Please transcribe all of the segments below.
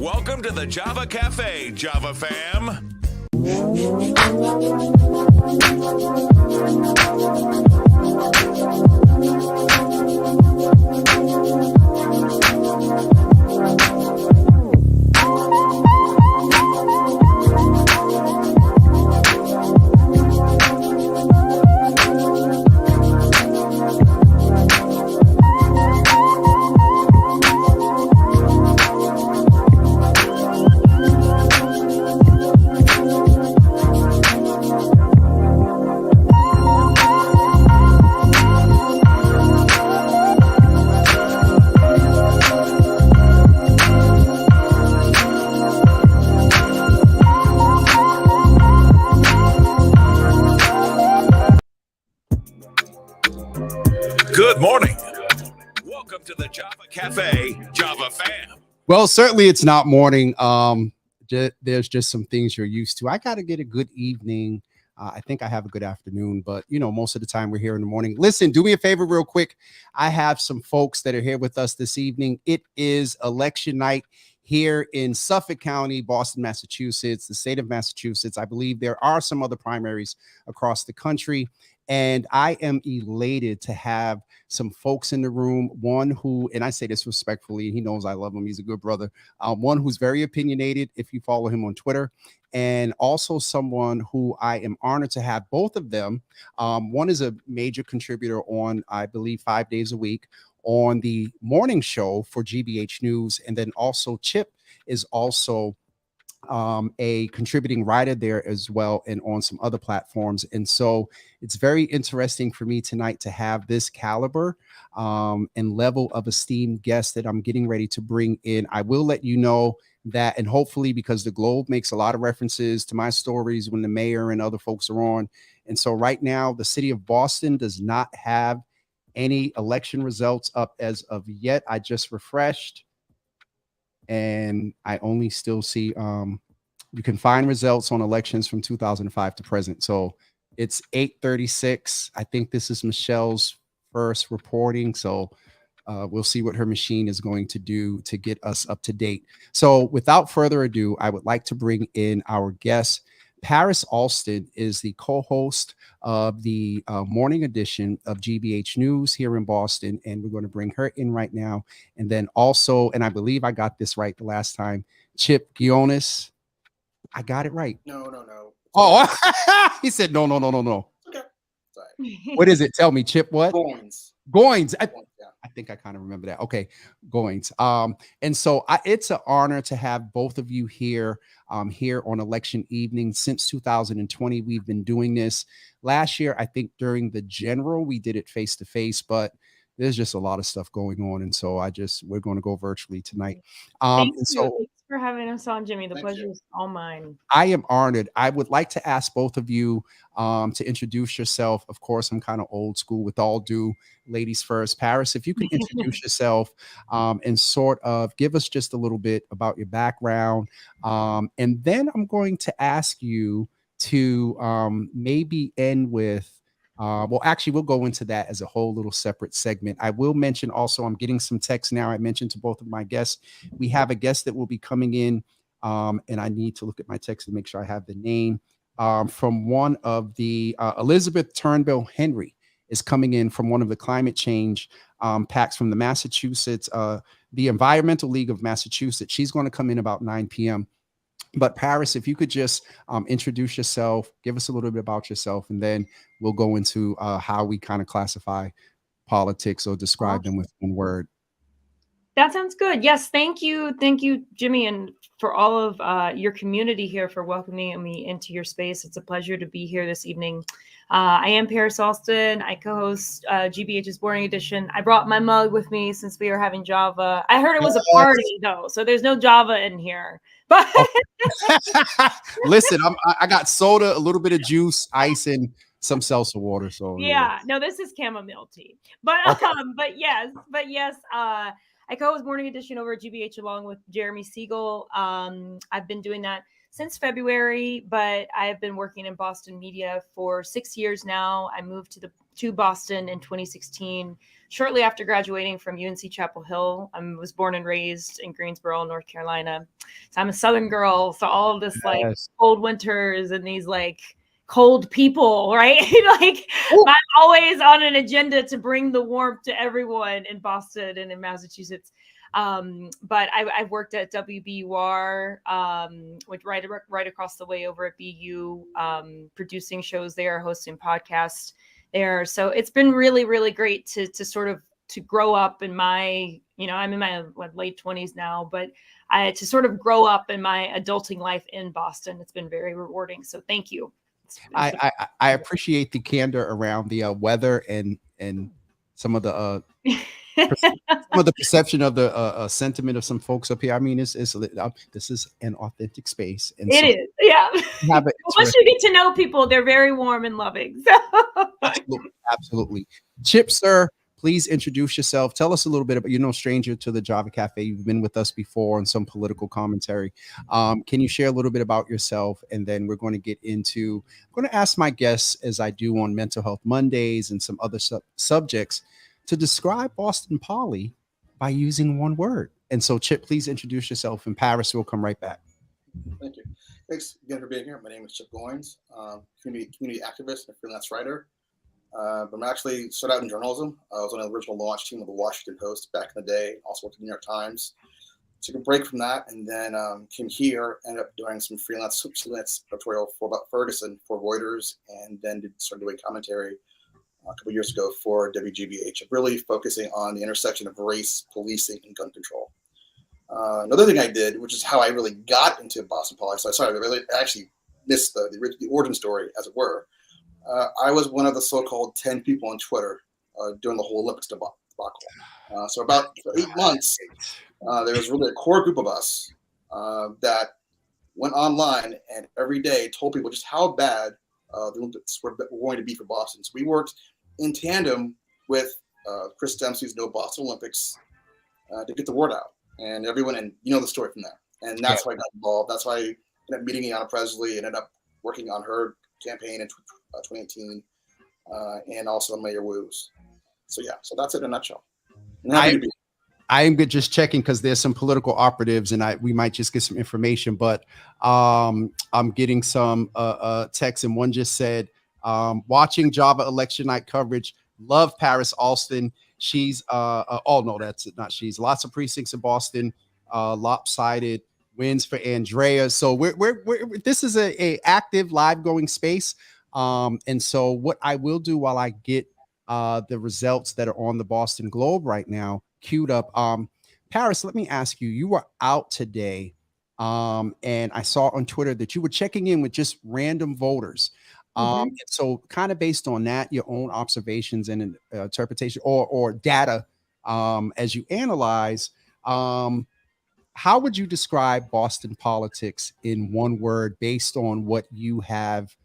Welcome to the Java Cafe, Java fam. Good morning. Welcome to the Java Cafe, Java fam. Well, certainly it's not morning. There's just some things you're used to. I got to get a good evening. I think I have a good afternoon, but most of the time we're here in the morning. Listen, do me a favor real quick. I have some folks that are here with us this evening. It is election night here in Suffolk County, Boston, Massachusetts, the state of Massachusetts. I believe there are some other primaries across the country. And I am elated to have some folks in the room. One who, and I say this respectfully, he knows I love him. He's a good brother. One who's very opinionated, if you follow him on Twitter, and also someone who I am honored to have both of them. One is a major contributor on, I believe, 5 days a week on the morning show for GBH News. And then also Chip is also a contributing writer there as well, and on some other platforms. And so it's very interesting for me tonight to have this caliber and level of esteemed guest that I'm getting ready to bring in. I will let you know that, and hopefully, because the Globe makes a lot of references to my stories when the mayor and other folks are on. And so right now, the city of Boston does not have any election results up as of yet. I just refreshed, and I only still see you can find results on elections from 2005 to present. So it's 8:36. I think this is Michelle's first reporting. So we'll see what her machine is going to do to get us up to date. So without further ado, I would like to bring in our guest. Paris Alston is the co-host of the morning edition of GBH News here in Boston, and we're going to bring her in right now. And then also, and I believe I got this right the last time, Chip Guionis. I got it right. No. Oh, he said no. Okay. Sorry. What is it? Tell me, Chip. What? Goins. I think I kind of remember that. Okay, Goins. And so it's an honor to have both of you here here on election evening. Since 2020, we've been doing this. Last year, I think during the general, we did it face to face, but there's just a lot of stuff going on, and so we're going to go virtually tonight. Thanks for having us on, Jimmy. The pleasure is all mine. I am honored. I would like to ask both of you to introduce yourself. Of course, I'm kind of old school with all due. Ladies first. Paris, if you can introduce yourself and sort of give us just a little bit about your background. And then I'm going to ask you to maybe end with, well, actually, we'll go into that as a whole little separate segment. I will mention also, I'm getting some text now. I mentioned to both of my guests, we have a guest that will be coming in, and I need to look at my text to make sure I have the name from one of the Elizabeth Turnbull Henry is coming in from one of the climate change packs from the Massachusetts, the Environmental League of Massachusetts. She's going to come in about 9 p.m. But Paris, if you could just introduce yourself, give us a little bit about yourself, and then we'll go into how we kind of classify politics or describe them with one word. That sounds good. Yes, thank you, Jimmy, and for all of your community here for welcoming me into your space. It's a pleasure to be here this evening. I am Paris Alston. I co-host GBH's Morning Edition. I brought my mug with me since we are having Java. I heard it was a party though, so there's no Java in here. But listen, I got soda, a little bit of juice, ice, and some seltzer water. So yeah, no, this is chamomile tea. But okay. but yes. I co-host Morning Edition over at GBH along with Jeremy Siegel. I've been doing that since February, but I've been working in Boston media for 6 years now. I moved to the to Boston in 2016, shortly after graduating from UNC Chapel Hill. I was born and raised in Greensboro, North Carolina. So I'm a Southern girl. So all of this like Yes. cold winters and these like cold people, right? Like Ooh. I'm always on an agenda to bring the warmth to everyone in Boston and in Massachusetts. But I've worked at WBUR, which right across the way over at BU, producing shows there, hosting podcasts there. So it's been really, really great to sort of to grow up in my, I'm in my late 20s now, but to sort of grow up in my adulting life in Boston. It's been very rewarding. So thank you. I appreciate the candor around the weather and some of the perception of the sentiment of some folks up here. I mean, this is an authentic space, and it is, yeah. have it. Once you get to know people, they're very warm and loving. So. Absolutely. Chip, sir, please introduce yourself. Tell us a little bit about, you're no stranger to the Java Cafe. You've been with us before on some political commentary. Can you share a little bit about yourself? And then we're going to get into, I'm going to ask my guests, as I do on Mental Health Mondays and some other subjects, to describe Boston Poly by using one word. And so, Chip, please introduce yourself. And Paris will come right back. Thank you. Thanks again for being here. My name is Chip Goins, community activist and freelance writer. But I'm actually started out in journalism. I was on the original launch team of the Washington Post back in the day. Also worked at the New York Times. Took a break from that, and then came here. Ended up doing some freelance editorial for about Ferguson for Reuters, and then started doing commentary a couple years ago for WGBH, really focusing on the intersection of race, policing, and gun control. Another thing I did, which is how I really got into Boston Poly. So I actually missed the origin story, as it were. I was one of the so-called 10 people on Twitter during the whole Olympics debacle. So about 8 months, there was really a core group of us that went online and every day told people just how bad the Olympics were going to be for Boston. So we worked in tandem with Chris Dempsey's No Boston Olympics to get the word out. And everyone, and you know the story from there. And that's why I got involved. That's why I ended up meeting Ayanna Presley and ended up working on her campaign in 2018 and also on Mayor Wu's. So that's it in a nutshell. I am just checking because there's some political operatives and we might just get some information, but I'm getting some texts, and one just said, watching Java election night coverage, love Paris Alston. She's oh no, that's not she's. Lots of precincts in Boston, lopsided wins for Andrea. So we're this is a active live going space. And so what I will do while I get the results that are on the Boston Globe right now queued up, Paris, let me ask you, you were out today, and I saw on Twitter that you were checking in with just random voters. So kind of based on that, your own observations and interpretation or data, as you analyze, how would you describe Boston politics in one word based on what you have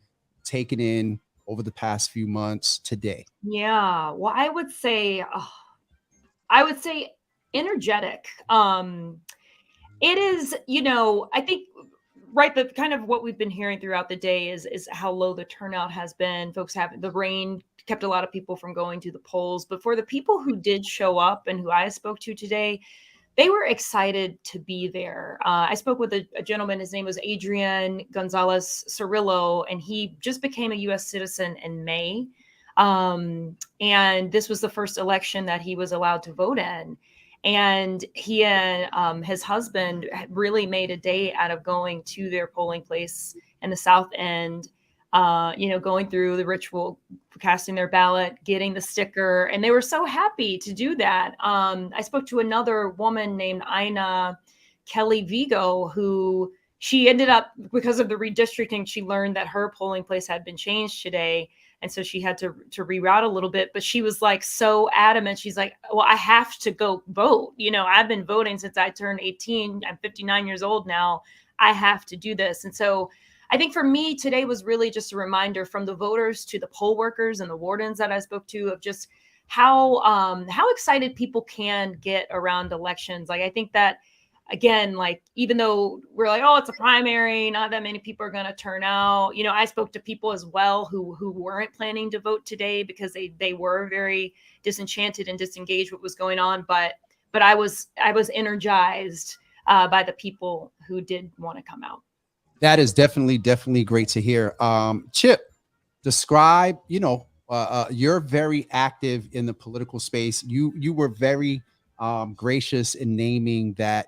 taken in over the past few months today? Yeah, well, I would say energetic. It is, I think, right, the kind of what we've been hearing throughout the day is how low the turnout has been. Folks the rain kept a lot of people from going to the polls, but for the people who did show up and who I spoke to today, they were excited to be there. I spoke with a gentleman, his name was Adrian Gonzalez Cirillo, and he just became a U.S. citizen in May. And this was the first election that he was allowed to vote in. And he and his husband really made a day out of going to their polling place in the South End, going through the ritual, casting their ballot, getting the sticker. And they were so happy to do that. I spoke to another woman named Ina Kelly Vigo, who she ended up, because of the redistricting, she learned that her polling place had been changed today. And so she had to reroute a little bit, but she was like so adamant. She's like, well, I have to go vote. I've been voting since I turned 18. I'm 59 years old now. I have to do this. And so I think for me, today was really just a reminder from the voters to the poll workers and the wardens that I spoke to of just how excited people can get around elections. Like, I think that again, like, even though we're like, oh, it's a primary, not that many people are going to turn out. You know, I spoke to people as well who weren't planning to vote today because they were very disenchanted and disengaged with what was going on. But I was energized by the people who did want to come out. That is definitely great to hear. Chip, describe, you're very active in the political space. You were very gracious in naming that,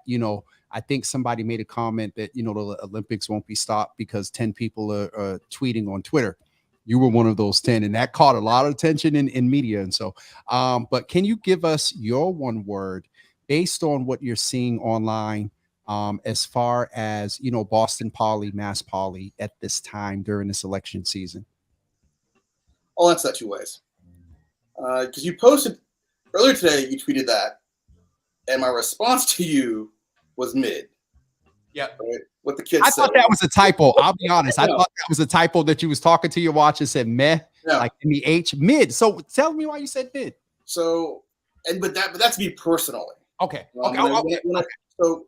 I think somebody made a comment that, the Olympics won't be stopped because 10 people are tweeting on Twitter. You were one of those 10, and that caught a lot of attention in media. And so, but can you give us your one word based on what you're seeing online, as far as, Boston Poly, Mass Poly at this time during this election season? I'll answer that two ways. Because you posted earlier today, you tweeted that, and my response to you was mid. Yeah. Right? What the kids I thought that was a typo. I'll be honest. I thought that was a typo that you was talking to your watch and said meh, like MEH, mid. So tell me why you said mid. So, but that's me personally. Okay. So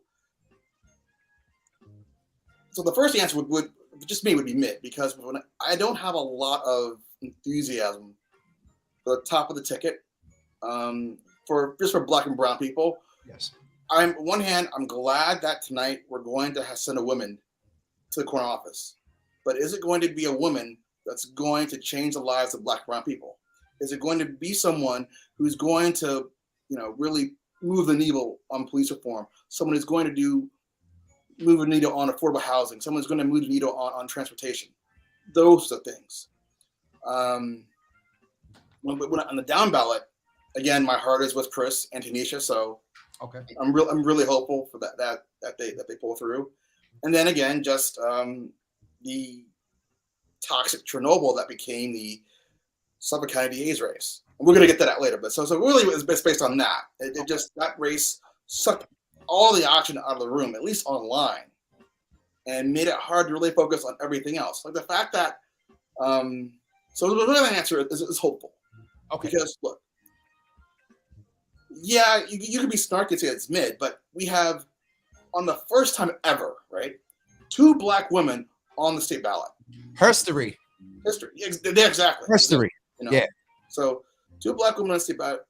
the first answer would just me would be mid, because I don't have a lot of enthusiasm for the top of the ticket, for Black and brown people. Yes. On one hand, I'm glad that tonight we're going to send a woman to the corner office, but is it going to be a woman that's going to change the lives of Black and brown people? Is it going to be someone who's going to, really move the needle on police reform? Someone who's going to move the needle on affordable housing? Someone's going to move the needle on transportation? Those are things. When on the down ballot, again, my heart is with Chris and Tanisha, so okay, I'm really hopeful for that they pull through. And then again, just the toxic Chernobyl that became the Suffolk County DA's race. And we're going to get to that later, but so really it's based on that. It just, that race sucked all the oxygen out of the room, at least online, and made it hard to really focus on everything else. Like the fact that, so the answer is hopeful. Okay. Because look, yeah, you could be snarky and say it's mid, but we have, on the first time ever, right, 2 Black women on the state ballot. History. Yeah, exactly. History. Yeah. So 2 Black women on the state ballot.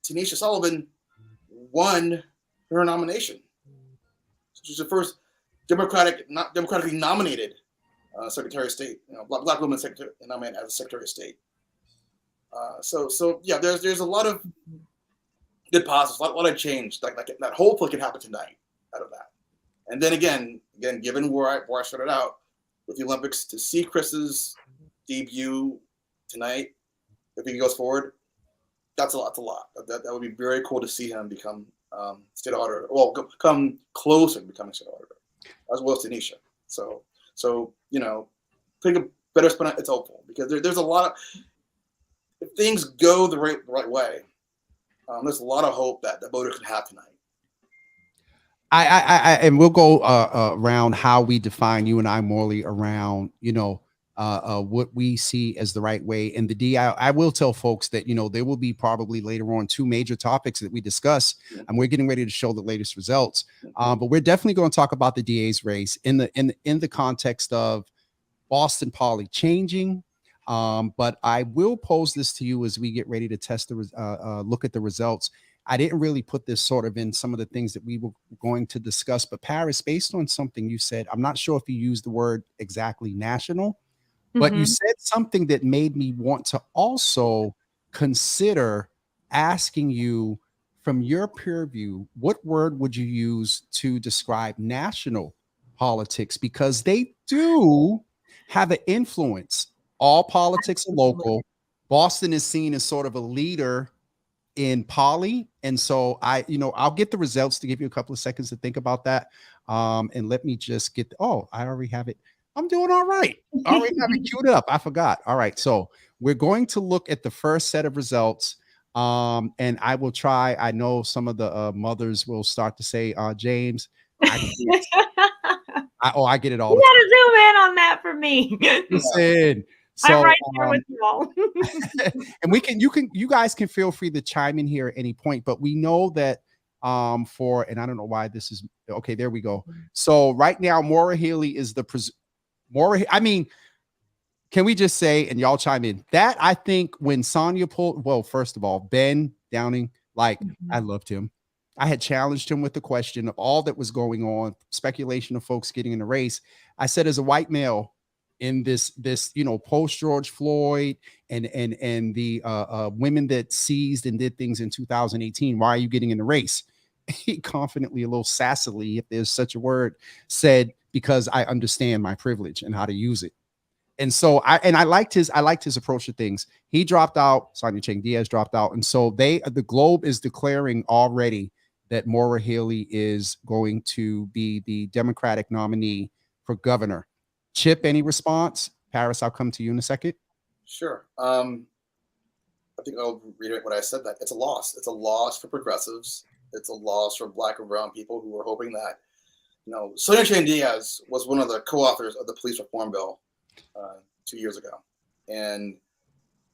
Tanisha Sullivan won her nomination. She's the first democratically nominated Secretary of State. Black woman nominated as a Secretary of State. So yeah, there's a lot of good positives, a lot of change that hopefully can happen tonight out of that. And then again, given where I started out with the Olympics, to see Chris's debut tonight, if he goes forward, that's a lot. That would be very cool to see him become state auditor. Well, come closer to becoming state auditor, as well as Tanisha. So putting a better spin on it's hopeful, because there's a lot of, if things go the right way, there's a lot of hope that the voter can have tonight. And we'll go around how we define, you and I, Morley, around what we see as the right way. And I will tell folks that there will be probably later on 2 major topics that we discuss, and we're getting ready to show the latest results. But we're definitely going to talk about the DA's race in the context of Boston Poly changing. But I will pose this to you as we get ready to test look at the results. I didn't really put this sort of in some of the things that we were going to discuss, but Paris, based on something you said, I'm not sure if you used the word exactly national, but you said something that made me want to also consider asking you, from your peer review, what word would you use to describe national politics? Because they do have an influence. All politics are local. Boston is seen as sort of a leader in poly. And so I'll get the results to give you a couple of seconds to think about that. And let me just get, I already have it. I'm doing all right. I already have it queued up. I forgot. All right. So we're going to look at the first set of results. And I will try. I know some of the mothers will start to say, James, I get it all. You gotta zoom in on that for me. Listen. So, I'm right there with you all. And you guys can feel free to chime in here at any point, but we know that for, and I don't know why this is okay. There we go. So right now, Maura Healey is the I mean, can we just say, and y'all chime in, that I think when Sonia pulled, well, first of all, Ben Downing, like I loved him. I had challenged him with the question of all that was going on, speculation of folks getting in the race. I said, as a white male in this, post George Floyd and the women that seized and did things in 2018, why are you getting in the race? He confidently, a little sassily, if there's such a word, said, because I understand my privilege and how to use it. And so I liked his approach to things. He dropped out, Sonia Chang Diaz dropped out. And so the Globe is declaring already that Maura Healey is going to be the Democratic nominee for governor. Chip, any response? Paris, I'll come to you in a second. Sure. I think I'll reiterate what I said, that it's a loss. It's a loss for progressives. It's a loss for Black and brown people who were hoping that, Sonia Chang Diaz was one of the co-authors of the police reform bill 2 years ago. And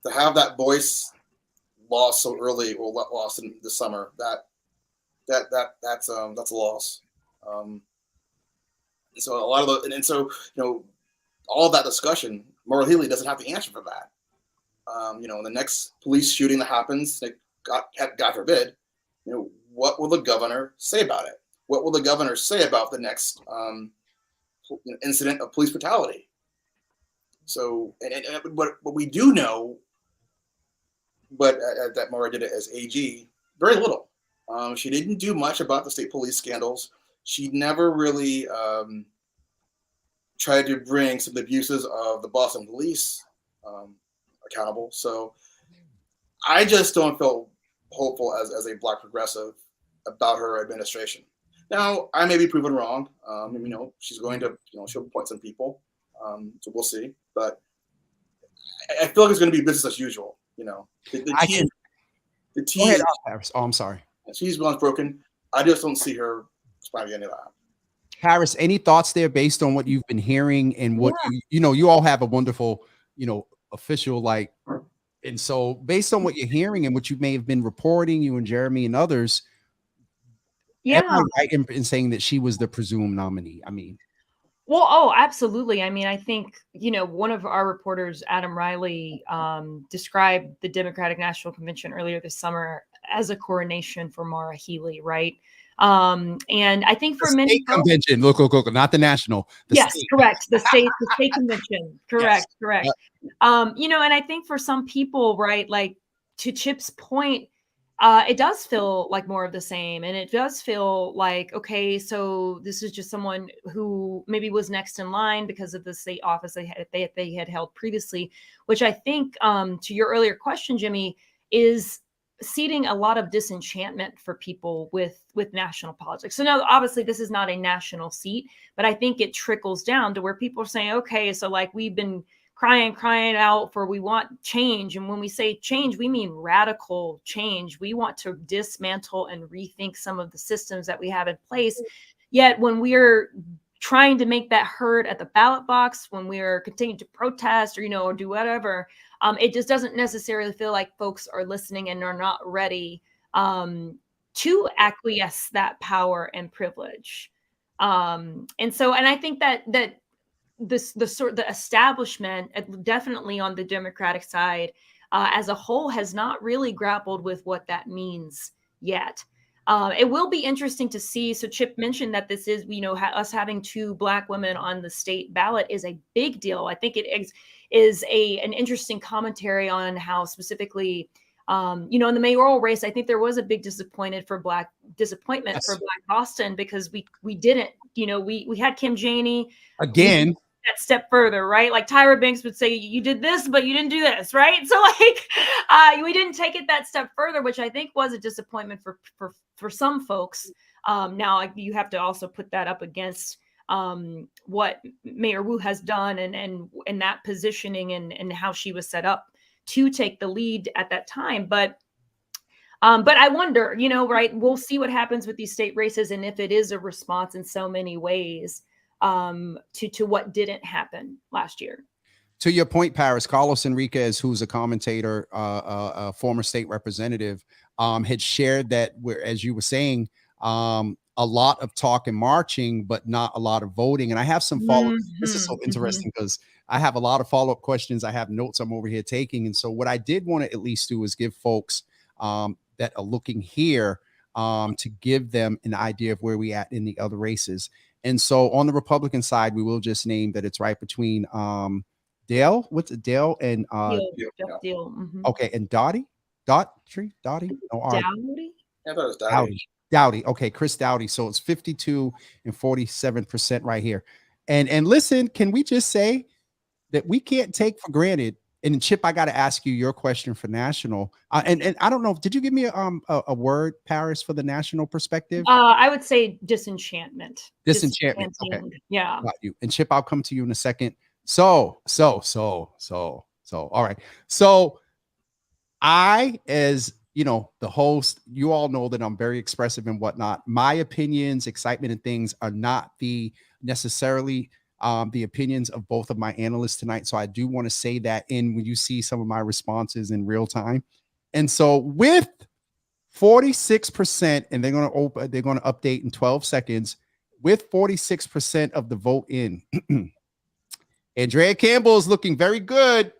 to have that voice lost so early, or lost in the summer, that's a loss. So a lot of those, and so all of that discussion, Maura Healey doesn't have the answer for that. The next police shooting that happens, God forbid, what will the governor say about it? What will the governor say about the next incident of police brutality? So, and what we do know, but that Maura did it as AG, very little. She didn't do much about the state police scandals. She never really tried to bring some of the abuses of the Boston police accountable. So I just don't feel hopeful as a Black progressive about her administration. Now, I may be proven wrong. She's going to, she'll appoint some people. So we'll see. But I feel like it's going to be business as usual. The team. Go ahead, oh, I'm sorry. She's once broken. I just don't see her responding to any of that. Harris, any thoughts there based on what you've been hearing and what you all have a wonderful, official and so based on what you're hearing and what you may have been reporting, you and Jeremy and others, am I right in saying that she was the presumed nominee? I mean, well, oh, absolutely. I mean, I think, one of our reporters, Adam Riley, described the Democratic National Convention earlier this summer as a coronation for Maura Healey, right? And I think for the many state convention, look, not the national. Yes, state. correct. The state convention. Correct, Yes. correct. And I think for some people, right, like to Chip's point, it does feel like more of the same. And it does feel like, okay, so this is just someone who maybe was next in line because of the state office they had held previously, which I think, to your earlier question, Jimmy, is seeding a lot of disenchantment for people with national politics. So now, obviously, this is not a national seat, but I think it trickles down to where people are saying, okay, so like we've been crying out for, we want change. And when we say change, we mean radical change. We want to dismantle and rethink some of the systems that we have in place. Yet when we're trying to make that heard at the ballot box, when we're continuing to protest or do whatever, it just doesn't necessarily feel like folks are listening and are not ready to acquiesce that power and privilege. And I think that the establishment, definitely on the Democratic side, as a whole, has not really grappled with what that means yet. It will be interesting to see. So Chip mentioned that this is, us having 2 Black women on the state ballot is a big deal. I think it is an interesting commentary on how specifically, in the mayoral race, I think there was a big disappointment for Black Boston, because we didn't, we had Kim Janey again. That step further, right? Like Tyra Banks would say, you did this, but you didn't do this, right? So we didn't take it that step further, which I think was a disappointment for some folks. Now you have to also put that up against what Mayor Wu has done and that positioning and how she was set up to take the lead at that time. But I wonder, right, we'll see what happens with these state races and if it is a response in so many ways to what didn't happen last year. To your point, Paris, Carlos Enriquez, who's a commentator, a former state representative, had shared that as you were saying, a lot of talk and marching, but not a lot of voting. And I have some follow. This is so interesting because I have a lot of follow-up questions. I have notes I'm over here taking. And so what I did want to at least do is give folks that are looking here to give them an idea of where we at in the other races. And so on the Republican side, we will just name that it's right between Dale, what's it, Dale and Deal. Okay, and Dottie? No, Dowdy? I thought it was Dowdy. Okay, Chris Dowdy. So it's 52 and 47% right here. And listen, can we just say that we can't take for granted? And Chip, I got to ask you your question for national. And I don't know, did you give me a word, Paris, for the national perspective? I would say disenchantment. Disenchantment. Okay. Yeah. Got you. And Chip, I'll come to you in a second. So, all right. So I, as you know, the host, you all know that I'm very expressive and whatnot. My opinions, excitement, and things are not necessarily the opinions of both of my analysts tonight. So I do want to say that in when you see some of my responses in real time. And so with 46%, and they're going to update in 12 seconds, with 46% of the vote in, Andrea Campbell is looking very good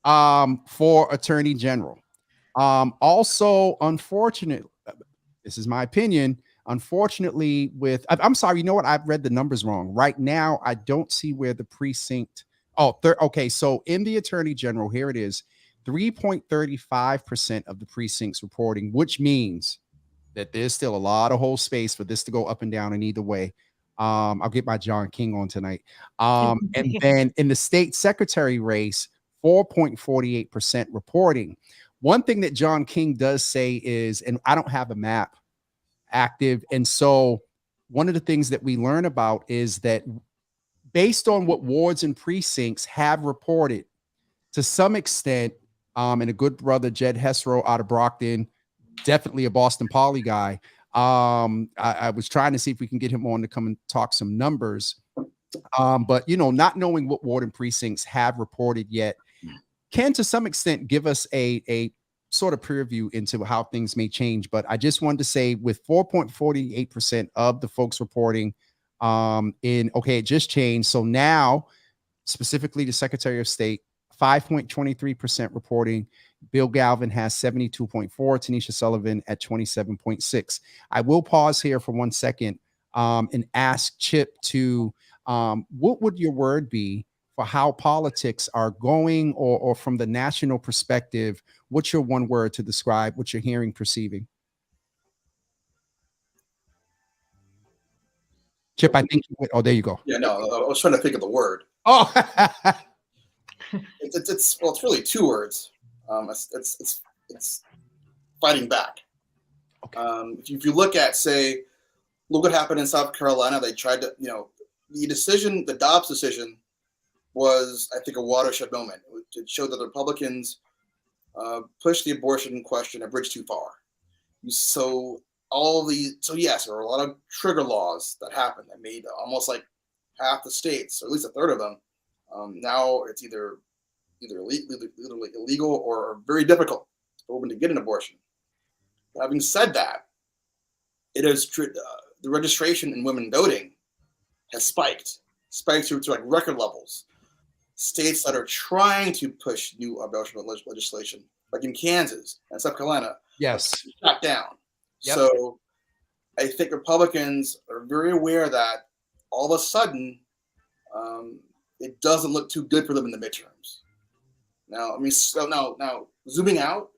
for Attorney General. Also, unfortunately, this is my opinion. Unfortunately, I'm sorry, you know what? I've read the numbers wrong. Right now, I don't see where the precinct. Okay. So in the Attorney General, here it is, 3.35% of the precincts reporting, which means that there's still a lot of whole space for this to go up and down in either way. I'll get my John King on tonight. And then in the state secretary race, 4.48% reporting. One thing that John King does say is, and I don't have a map active. And so one of the things that we learn about is that based on what wards and precincts have reported to some extent, and a good brother, Jed Hessero out of Brockton, definitely a Boston Poly guy. I was trying to see if we can get him on to come and talk some numbers. But, you know, not knowing what ward and precincts have reported yet can to some extent give us a sort of preview into how things may change. But I just wanted to say with 4.48% of the folks reporting it just changed. So now specifically the Secretary of State, 5.23% reporting. Bill Galvin has 72.4, Tanisha Sullivan at 27.6. I will pause here for 1 second and ask Chip to, what would your word be for how politics are going, or from the national perspective, what's your one word to describe what you're hearing, perceiving? Chip, I think there you go. Yeah, no, I was trying to think of the word. Oh, it's really two words. It's fighting back. Okay. If you look what happened in South Carolina. They tried to, the Dobbs decision was, I think, a watershed moment. It showed that the Republicans pushed the abortion question a bridge too far. Yes, there were a lot of trigger laws that happened that made almost like half the states, or at least a third of them. Now it's either illegal or very difficult for women to get an abortion. But having said that, it is the registration in women voting has spiked to like record levels. States that are trying to push new abortion legislation, like in Kansas and South Carolina, yes, shut down. Yep. So I think Republicans are very aware that all of a sudden it doesn't look too good for them in the midterms. Now zooming out,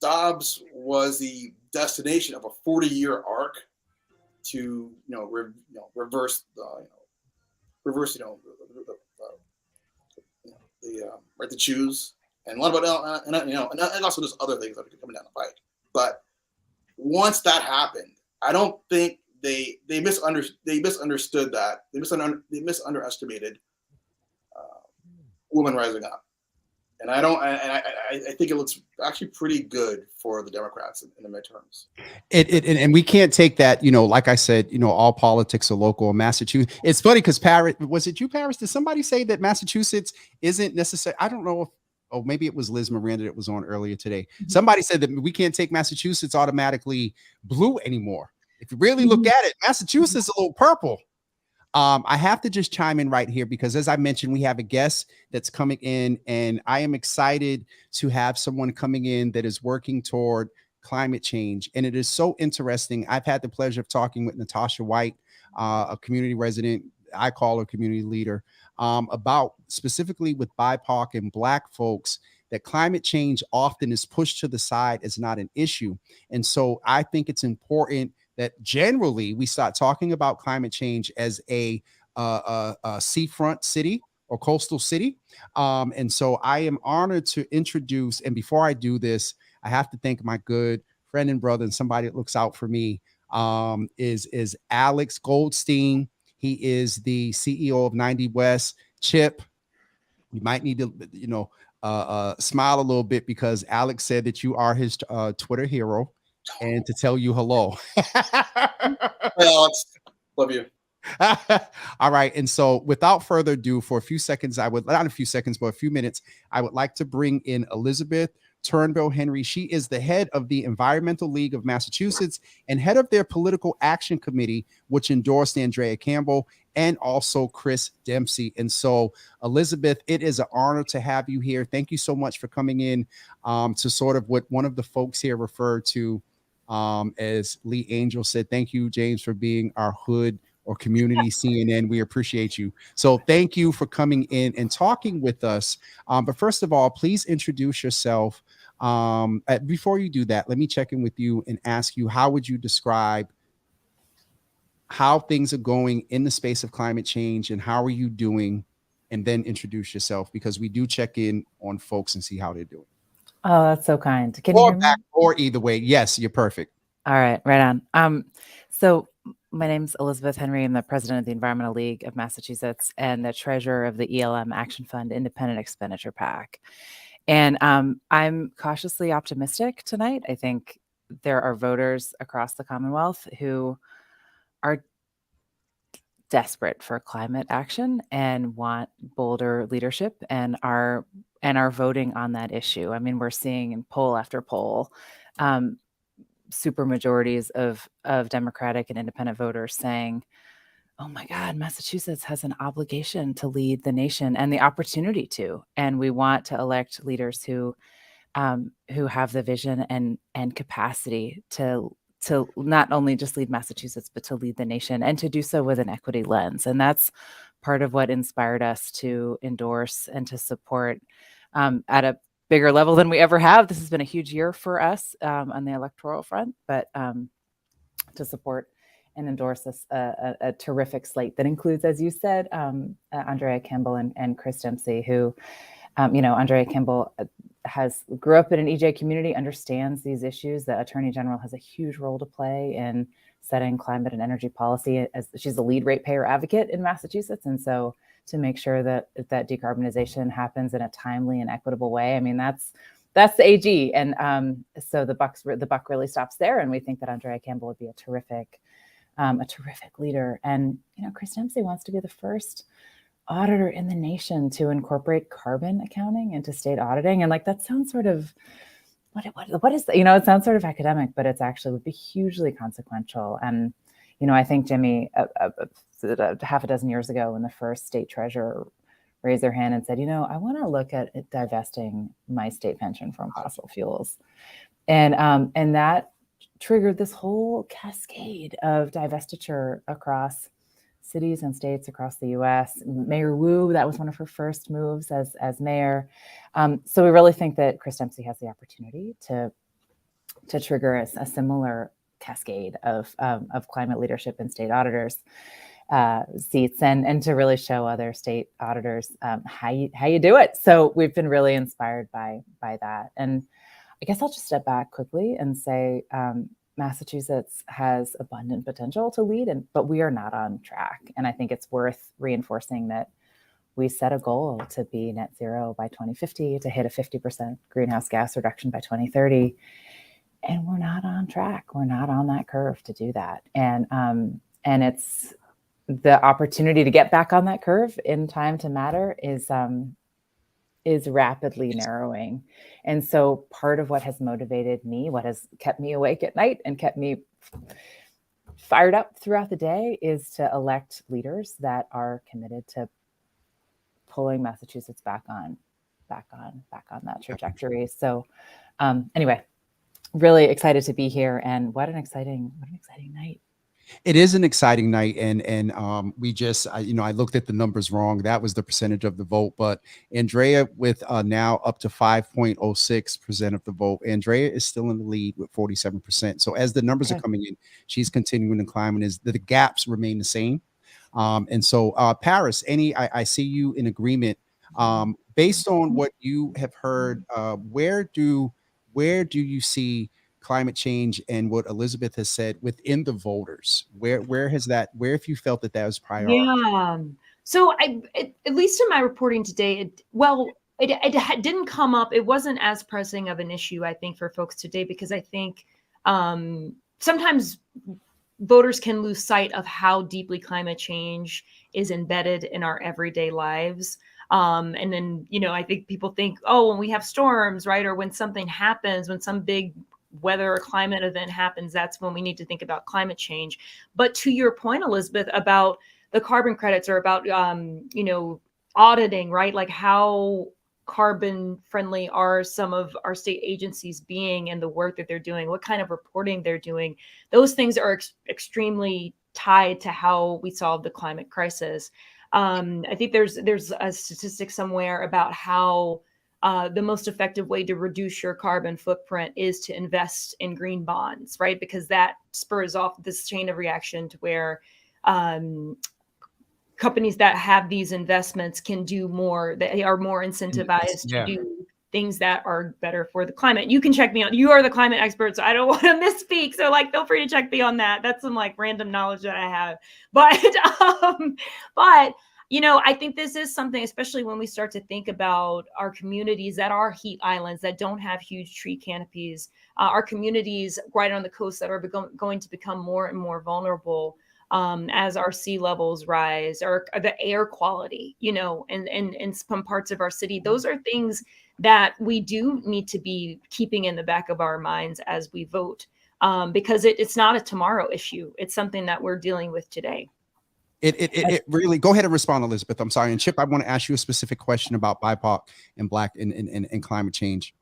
Dobbs was the destination of a 40-year arc to reverse the right to choose, and a lot about and also there's other things that are coming down the pike. But once that happened, I don't think they misunderstood that. They misunderestimated women rising up. And I think it looks actually pretty good for the Democrats in the midterms. And we can't take that, like I said, all politics are local in Massachusetts. It's funny because Paris, was it you, Paris? Did somebody say that Massachusetts isn't necessary? I don't know if oh, maybe it was Liz Miranda that was on earlier today. Somebody said that we can't take Massachusetts automatically blue anymore. If you really look at it, Massachusetts is a little purple. I have to just chime in right here because, as I mentioned, we have a guest that's coming in, and I am excited to have someone coming in that is working toward climate change. And it is so interesting. I've had the pleasure of talking with Natasha White, a community resident. I call her community leader, about specifically with BIPOC and Black folks, that climate change often is pushed to the side as not an issue. And so I think it's important that generally we start talking about climate change as a seafront city or coastal city. And so I am honored to introduce, and before I do this, I have to thank my good friend and brother and somebody that looks out for me, is Alex Goldstein. He is the CEO of 90 West. Chip, you might need to, smile a little bit because Alex said that you are his Twitter hero and to tell you hello. Hey, Alex. Love you. All right. And so without further ado, for a few seconds, not a few seconds, but a few minutes, I would like to bring in Elizabeth Turnbull Henry. She is the head of the Environmental League of Massachusetts and head of their political action committee, which endorsed Andrea Campbell and also Chris Dempsey. And so, Elizabeth, it is an honor to have you here. Thank you so much for coming in to sort of what one of the folks here referred to as Lee Angel said. Thank you, James, for being our hood or community CNN. We appreciate you. So thank you for coming in and talking with us. But first of all, please introduce yourself. Before you do that, let me check in with you and ask you, how would you describe how things are going in the space of climate change and how are you doing? And then introduce yourself, because we do check in on folks and see how they're doing. Oh, that's so kind. Can you hear me? Or either way. Yes, you're perfect. All right, right on. So my name's Elizabeth Henry. I'm the president of the Environmental League of Massachusetts and the treasurer of the ELM Action Fund Independent Expenditure PAC. And I'm cautiously optimistic tonight. I think there are voters across the Commonwealth who are desperate for climate action and want bolder leadership and are voting on that issue. I mean, we're seeing in poll after poll, super majorities of Democratic and independent voters saying, oh my God, Massachusetts has an obligation to lead the nation and the opportunity to, and we want to elect leaders who have the vision and capacity to not only just lead Massachusetts, but to lead the nation and to do so with an equity lens. And that's part of what inspired us to endorse and to support at a bigger level than we ever have. This has been a huge year for us on the electoral front, but to support and endorse a terrific slate that includes, as you said, Andrea Campbell and Chris Dempsey, who, Andrea Campbell grew up in an EJ community, understands these issues. The Attorney General has a huge role to play in setting climate and energy policy, as she's the lead ratepayer advocate in Massachusetts. And so to make sure that decarbonization happens in a timely and equitable way, I mean, that's the AG. And so the buck really stops there. And we think that Andrea Campbell would be a terrific leader. And, Chris Dempsey wants to be the first auditor in the nation to incorporate carbon accounting into state auditing. And that sounds sort of, what is that? It sounds sort of academic, but it's actually would be hugely consequential. And, I think Jimmy, half a dozen years ago, when the first state treasurer raised their hand and said, I want to look at divesting my state pension from fossil fuels. And that triggered this whole cascade of divestiture across cities and states across the U.S. Mayor Wu, that was one of her first moves as mayor. So we really think that Chris Dempsey has the opportunity to trigger a similar cascade of climate leadership in state auditors seats and to really show other state auditors how you do it. So we've been really inspired by that. And I guess I'll just step back quickly and say Massachusetts has abundant potential to lead, but we are not on track. And I think it's worth reinforcing that we set a goal to be net zero by 2050, to hit a 50% greenhouse gas reduction by 2030. And we're not on track. We're not on that curve to do that. And it's the opportunity to get back on that curve in time to matter is is rapidly narrowing. And so part of what has motivated me, what has kept me awake at night and kept me fired up throughout the day, is to elect leaders that are committed to pulling Massachusetts back on that trajectory. So anyway, really excited to be here, and what an exciting night. It is an exciting night, and we just I looked at the numbers wrong. That was the percentage of the vote, but Andrea with now up to 5.06% of the vote. Andrea is still in the lead with 47%. So as the numbers are coming in, she's continuing to climb, and the gaps remain the same. And so Paris, I see you in agreement. Based on what you have heard, where do you see climate change and what Elizabeth has said within the voters? Where have you felt that was priority? Yeah. So at least in my reporting today, it didn't come up. It wasn't as pressing of an issue, I think, for folks today, because I think sometimes voters can lose sight of how deeply climate change is embedded in our everyday lives. And then, I think people think, oh, when we have storms, right, or when something happens, when some big weather or climate event happens, that's when we need to think about climate change. But to your point, Elizabeth, about the carbon credits, or about, auditing, right? Like, how carbon friendly are some of our state agencies being, and the work that they're doing, what kind of reporting they're doing. Those things are extremely tied to how we solve the climate crisis. I think there's a statistic somewhere about how the most effective way to reduce your carbon footprint is to invest in green bonds, right? Because that spurs off this chain of reaction to where companies that have these investments can do more. They are more incentivized to do things that are better for the climate. You can check me on. You are the climate expert, so I don't want to misspeak. So feel free to check me on that. That's some random knowledge that I have. But I think this is something, especially when we start to think about our communities that are heat islands, that don't have huge tree canopies, our communities right on the coast that are going to become more and more vulnerable as our sea levels rise, or the air quality, in some parts of our city. Those are things that we do need to be keeping in the back of our minds as we vote, because it's not a tomorrow issue. It's something that we're dealing with today. It really, go ahead and respond, Elizabeth. I'm sorry. And Chip, I want to ask you a specific question about BIPOC and Black and climate change.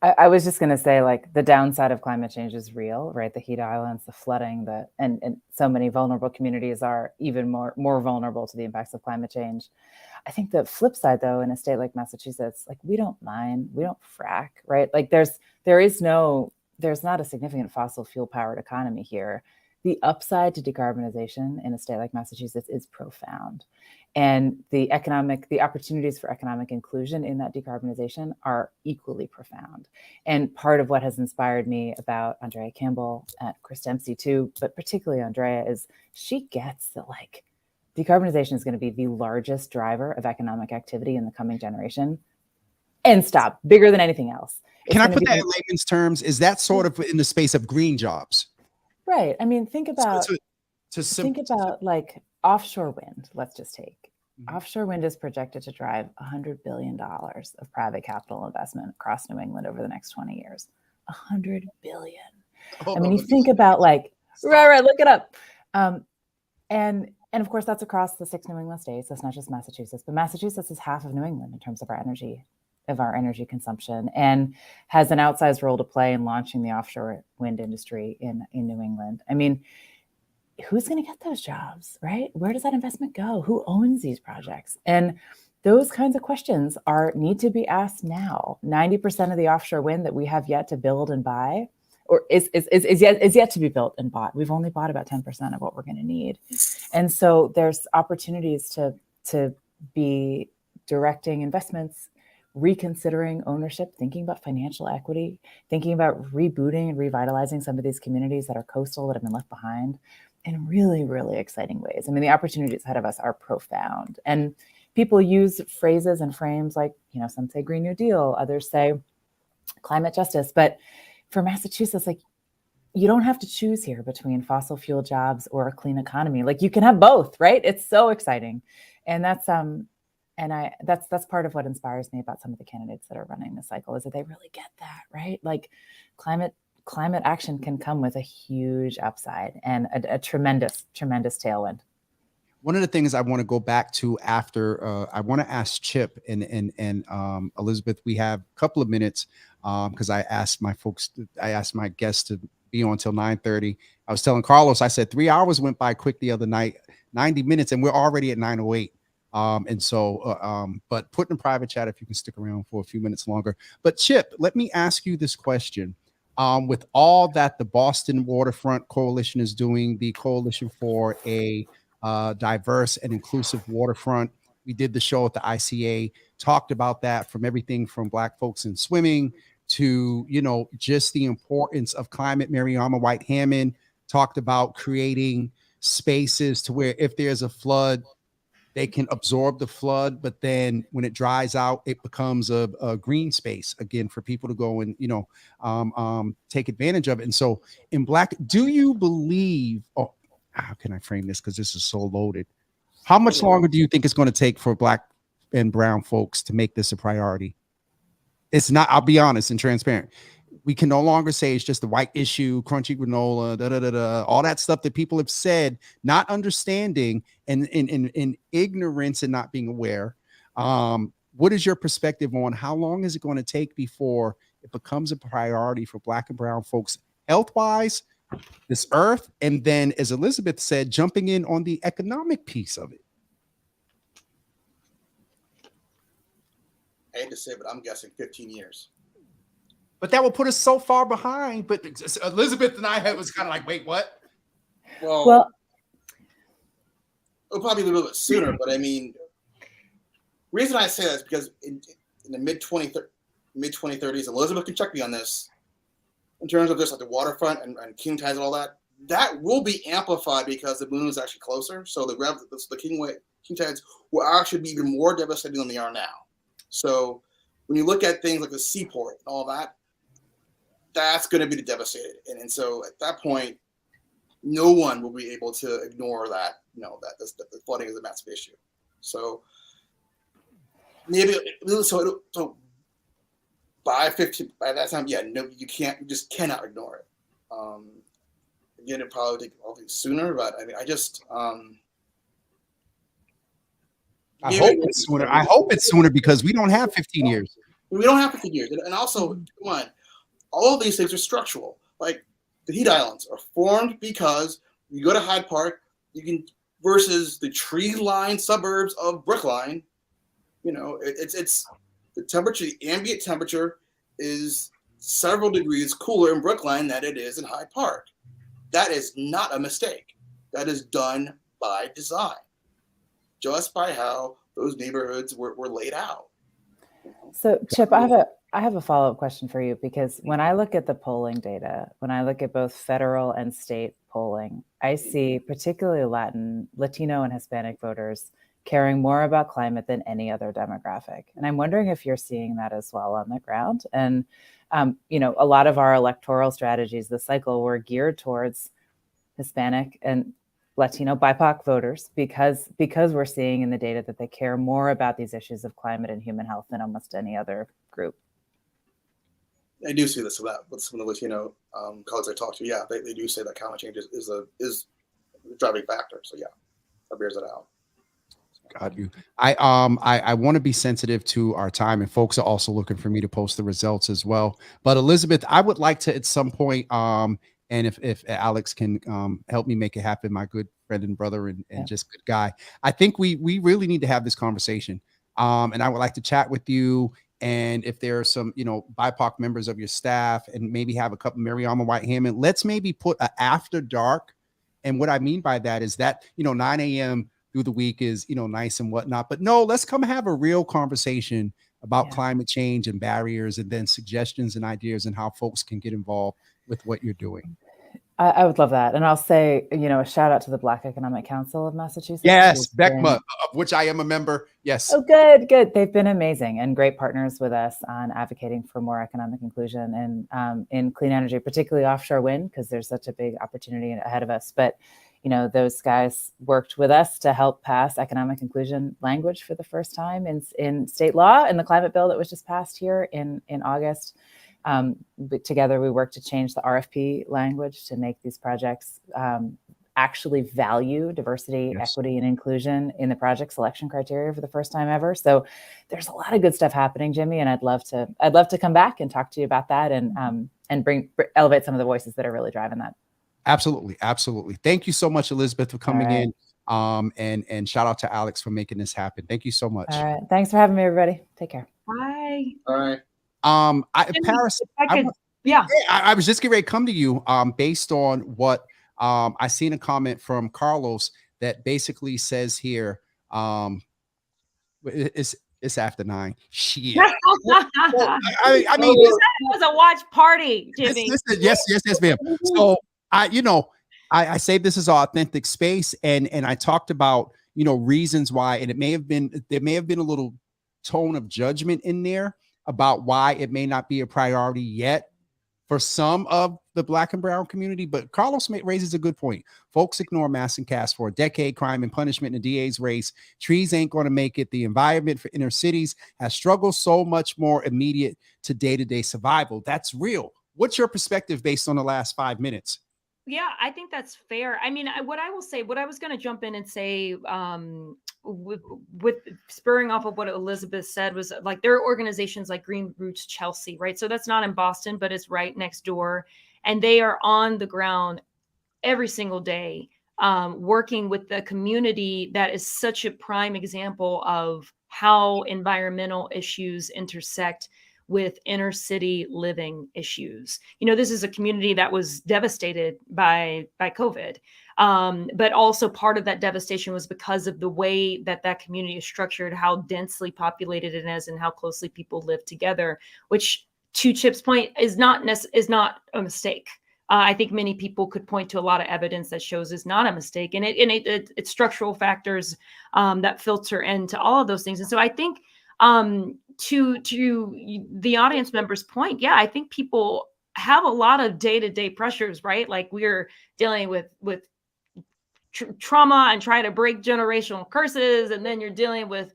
I was just going to say, the downside of climate change is real, right? The heat islands, the flooding, and so many vulnerable communities are even more vulnerable to the impacts of climate change. I think the flip side, though, in a state like Massachusetts, we don't mine, we don't frack, right? There's not a significant fossil fuel powered economy here. The upside to decarbonization in a state like Massachusetts is profound. And the opportunities for economic inclusion in that decarbonization are equally profound. And part of what has inspired me about Andrea Campbell at Chris Dempsey too, but particularly Andrea, is she gets that decarbonization is going to be the largest driver of economic activity in the coming generation. And stop, bigger than anything else. Can I put that in layman's terms? Is that sort of in the space of green jobs? Right. I mean, think about offshore wind. Let's just take offshore wind is projected to drive $100 billion of private capital investment across New England over the next 20 years. $100 billion. I mean, you think about right, look it up. And of course, that's across the 6 New England states. That's not just Massachusetts, but Massachusetts is half of New England in terms of our energy consumption, and has an outsized role to play in launching the offshore wind industry in New England. I mean, who's going to get those jobs, right? Where does that investment go? Who owns these projects? And those kinds of questions need to be asked now. 90% of the offshore wind that we have yet to build and buy, or is yet to be built and bought. We've only bought about 10% of what we're going to need. And so there's opportunities to be directing investments, reconsidering ownership, thinking about financial equity, thinking about rebooting and revitalizing some of these communities that are coastal, that have been left behind, in really, really exciting ways. I mean, the opportunities ahead of us are profound. And people use phrases and frames like, some say Green New Deal, others say climate justice. But for Massachusetts, you don't have to choose here between fossil fuel jobs or a clean economy. You can have both, right? It's so exciting. And that's that's part of what inspires me about some of the candidates that are running this cycle, is that they really get that, right? Like climate action can come with a huge upside and a tremendous tailwind. One of the things I want to go back to after, I want to ask Chip and Elizabeth. We have a couple of minutes because I asked my guests to be on till 9:30. I was telling Carlos, I said 3 hours went by quick the other night, 90 minutes, and we're already at 9:08. But put in private chat if you can stick around for a few minutes longer. But Chip, let me ask you this question. With all that the Boston Waterfront Coalition is doing, the Coalition for a diverse and inclusive waterfront. We did the show at the ICA, talked about that, from everything from Black folks in swimming to, just the importance of climate. Mariama White Hammond talked about creating spaces to where if there's a flood, they can absorb the flood, but then when it dries out, it becomes a green space again for people to go and, take advantage of it. And so do you believe, how can I frame this? Because this is so loaded. How much longer do you think it's going to take for Black and brown folks to make this a priority? It's not, I'll be honest and transparent. We can no longer say it's just the white issue, crunchy granola, all that stuff that people have said, not understanding and in ignorance and not being aware. What is your perspective on how long is it going to take before it becomes a priority for Black and brown folks health-wise, this earth, and then, as Elizabeth said, jumping in on the economic piece of it? I hate to say it, but I'm guessing 15 years. But that will put us so far behind. But Elizabeth and I was kind of like, wait, what? Well, it'll probably be a little bit sooner, but I mean, the reason I say that is because in the mid 2030s, Elizabeth can check me on this, in terms of just like the waterfront and king tides and all that, that will be amplified because the moon is actually closer. So the king tides will actually be even more devastating than they are now. So when you look at things like the seaport and all that, that's going to be devastated. And so at that point, no one will be able to ignore that, that the flooding is a massive issue. So maybe, so by that time, no, you just cannot ignore it. Again, it'll probably take sooner, but I mean, I hope it's sooner. I hope it's sooner because we don't have 15 years. We don't have 15 years. And also, come on, all of these things are structural. Like the heat islands are formed because you go to Hyde Park, versus the tree-lined suburbs of Brookline, it's the temperature, the ambient temperature is several degrees cooler in Brookline than it is in Hyde Park. That is not a mistake. That is done by design, just by how those neighborhoods were laid out. So, Chip, I have a follow-up question for you, because when I look at the polling data, when I look at both federal and state polling, I see particularly Latino and Hispanic voters caring more about climate than any other demographic. And I'm wondering if you're seeing that as well on the ground. And, a lot of our electoral strategies this cycle were geared towards Hispanic and Latino BIPOC voters because we're seeing in the data that they care more about these issues of climate and human health than almost any other group. I do see this with some of the Latino colleagues I talk to. Yeah, they do say that climate change is a driving factor. So yeah, that bears it out. Got you. I want to be sensitive to our time, and folks are also looking for me to post the results as well. But Elizabeth, I would like to at some point, and if Alex can help me make it happen, my good friend and brother and just good guy, I think we really need to have this conversation. And I would like to chat with you. And if there are some, BIPOC members of your staff, and maybe have a couple, Mariama White Hammond, let's maybe put an after dark. And what I mean by that is that, 9 a.m. through the week is, nice and whatnot. But no, let's come have a real conversation about climate change and barriers, and then suggestions and ideas and how folks can get involved with what you're doing. I would love that. And I'll say, a shout out to the Black Economic Council of Massachusetts. Yes, BECMA, of which I am a member. Yes. Oh, good. They've been amazing and great partners with us on advocating for more economic inclusion and in clean energy, particularly offshore wind, because there's such a big opportunity ahead of us. But, those guys worked with us to help pass economic inclusion language for the first time in state law in the climate bill that was just passed here in August. But together we worked to change the RFP language to make these projects actually value diversity, Yes. equity, and inclusion in the project selection criteria for the first time ever. So there's a lot of good stuff happening, Jimmy, and I'd love to come back and talk to you about that and elevate some of the voices that are really driving that. Absolutely. Absolutely. Thank you so much, Elizabeth, for coming in. And shout out to Alex for making this happen. Thank you so much. All right. Thanks for having me, everybody. Take care. Bye. All right. Paris, Yeah. I was just getting ready to come to you based on what I seen a comment from Carlos that basically says here, it's after 9. Shit. Well, I mean, you said it was a watch party, Jimmy. Yes, ma'am. So I say this is our authentic space, and I talked about reasons why, and there may have been a little tone of judgment in there about why it may not be a priority yet for some of the Black and brown community. But Carlos raises a good point. Folks ignore mass incasts for a decade, crime and punishment in the DA's race. Trees ain't going to make it. The environment for inner cities has struggled so much more immediate to day-to-day survival. That's real. What's your perspective based on the last 5 minutes? Yeah, I think that's fair. I mean, what I will say, what I was going to jump in and say with spurring off of what Elizabeth said was like there are organizations like Green Roots Chelsea, right? So that's not in Boston, but it's right next door. And they are on the ground every single day working with the community. That is such a prime example of how environmental issues intersect with inner city living issues. This is a community that was devastated by COVID. But also part of that devastation was because of the way that community is structured, how densely populated it is and how closely people live together, which to Chip's point is not a mistake. I think many people could point to a lot of evidence that shows it's not a mistake, and it's structural factors that filter into all of those things. And so I think to the audience member's point, yeah, I think people have a lot of day-to-day pressures, right? Like we're dealing with trauma and trying to break generational curses, and then you're dealing with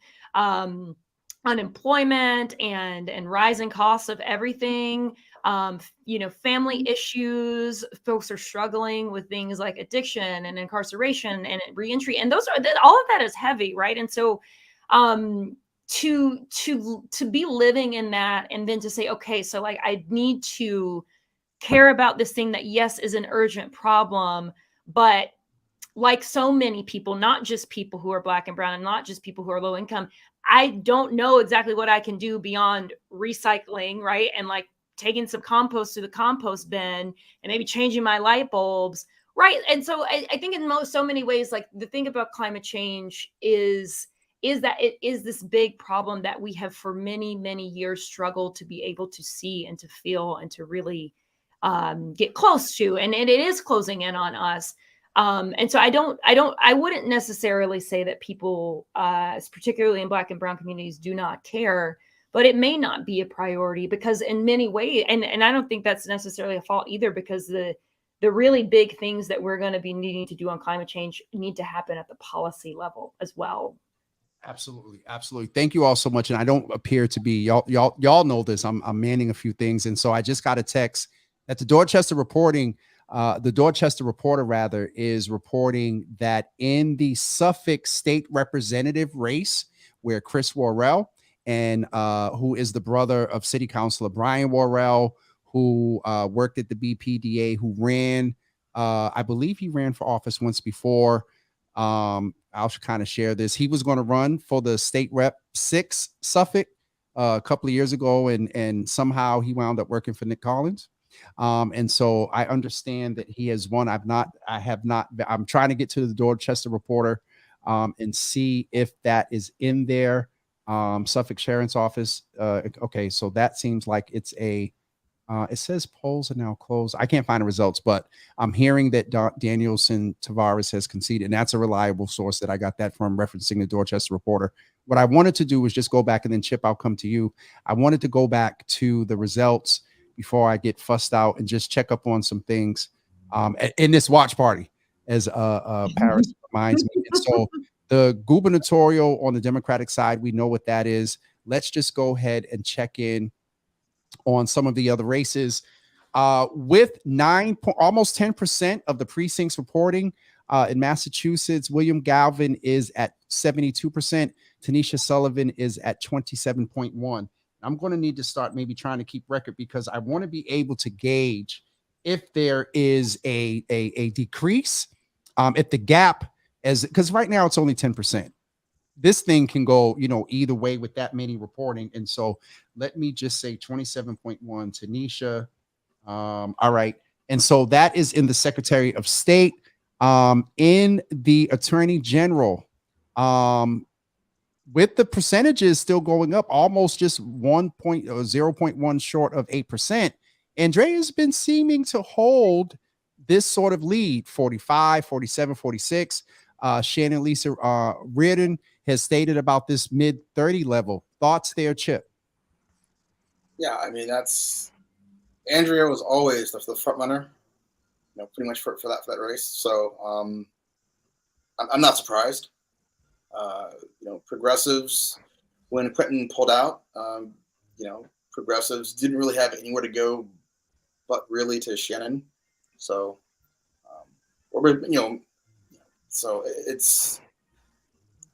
unemployment and rising costs of everything. Family issues. Folks are struggling with things like addiction and incarceration and reentry, and all of that is heavy, right? And so to be living in that, and then to say, okay, so like I need to care about this thing that yes is an urgent problem, but like so many people, not just people who are Black and brown and not just people who are low income, I don't know exactly what I can do beyond recycling, right? And like taking some compost to the compost bin and maybe changing my light bulbs, right? And so I think in so many ways, like the thing about climate change is that it is this big problem that we have for many, many years struggled to be able to see and to feel and to really get close to, and it is closing in on us. And so I wouldn't necessarily say that people, particularly in Black and brown communities, do not care, but it may not be a priority because in many ways, and I don't think that's necessarily a fault either, because the really big things that we're going to be needing to do on climate change need to happen at the policy level as well. Absolutely. Absolutely. Thank you all so much. And I don't appear to be, y'all know this. I'm manning a few things. And so I just got a text that the Dorchester Reporter is reporting that in the Suffolk state representative race, where Chris Worrell, and who is the brother of City Councilor Brian Worrell, who worked at the BPDA, who ran, I believe he ran for office once before. I'll kind of share this. He was going to run for the state rep 6 Suffolk a couple of years ago, and somehow he wound up working for Nick Collins. And so I understand that he has won. I'm trying to get to the Dorchester Reporter and see if that is in there. Suffolk Sheriff's Office. Okay, so that seems like it's it says polls are now closed. I can't find the results, but I'm hearing that Danielson Tavares has conceded, and that's a reliable source that I got that from, referencing the Dorchester Reporter. What I wanted to do was just go back, and then Chip, I'll come to you. I wanted to go back to the results before I get fussed out and just check up on some things in this watch party. as Paris reminds me. And so the gubernatorial on the Democratic side, we know what that is. Let's just go ahead and check in on some of the other races. With almost 10% of the precincts reporting in Massachusetts, William Galvin is at 72%. Tanisha Sullivan is at 27.1. I'm going to need to start maybe trying to keep record because I want to be able to gauge if there is a decrease, if the gap is, because right now it's only 10%. This thing can go, either way with that many reporting. And so let me just say 27.1 Tanisha. All right. And so that is in the Secretary of State, in the Attorney General, with the percentages still going up, almost just 0.1 short of 8%. Andrea has been seeming to hold this sort of lead, 45, 47, 46. Shannon Lisa Reardon has stated about this mid 30 level. Thoughts there, Chip? Yeah, I mean, Andrea was always the front runner, pretty much for that race. So I'm not surprised. Progressives, when Clinton pulled out, progressives didn't really have anywhere to go but really to Shannon. So, so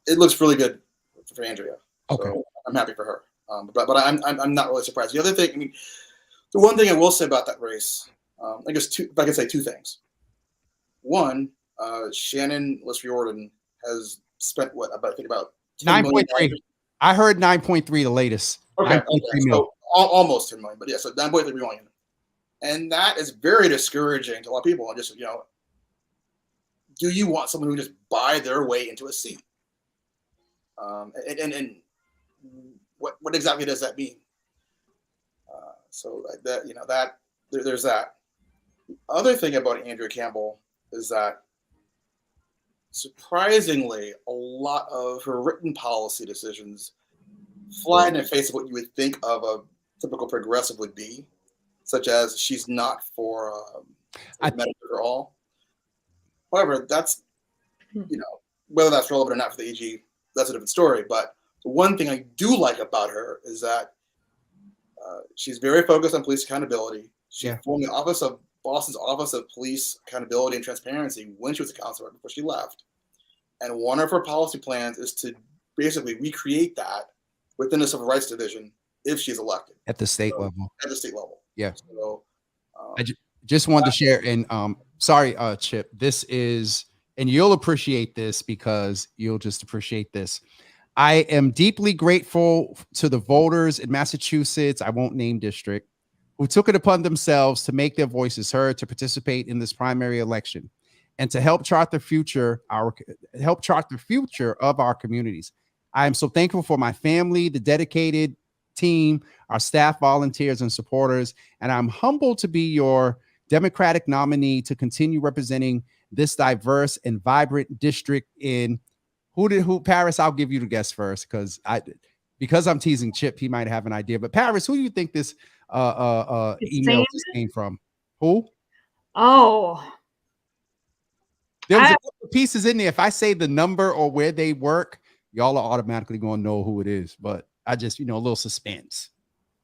it looks really good for Andrea. Okay. So I'm happy for her. But I'm not really surprised. The other thing, I mean, the one thing I will say about that race, I guess if I can say two things. One, Shannon Riordan has spent about 9.3. I heard 9.3 the latest. Okay, 9.3 so almost 10 million, but yeah, so 9.3 million. And that is very discouraging to a lot of people. And just, do you want someone who just buy their way into a seat? And what exactly does that mean? So that there's that. The other thing about Andrea Campbell is that surprisingly, a lot of her written policy decisions fly in the face of what you would think of a typical progressive would be, such as she's not for Medicare for all. However, that's, whether that's relevant or not for the AG, that's a different story. But the one thing I do like about her is that she's very focused on police accountability. She formed the Boston's Office of Police Accountability and Transparency when she was a counselor before she left. And one of her policy plans is to basically recreate that within the Civil Rights Division if she's elected. At the state level. At the state level. Yeah. So I just wanted to share, and sorry, Chip, this is, and you'll appreciate this because you'll just appreciate this. I am deeply grateful to the voters in Massachusetts, I won't name district, who took it upon themselves to make their voices heard, to participate in this primary election, and to help chart the future of our communities. I am so thankful for my family, the dedicated team, our staff, volunteers, and supporters, and I'm humbled to be your Democratic nominee to continue representing this diverse and vibrant district in Paris. I'll give you the guess first because I'm teasing Chip, he might have an idea. But Paris, who do you think this email just came from? Who? Oh, there was a couple of pieces in there. If I say the number or where they work, y'all are automatically going to know who it is. But I just, a little suspense.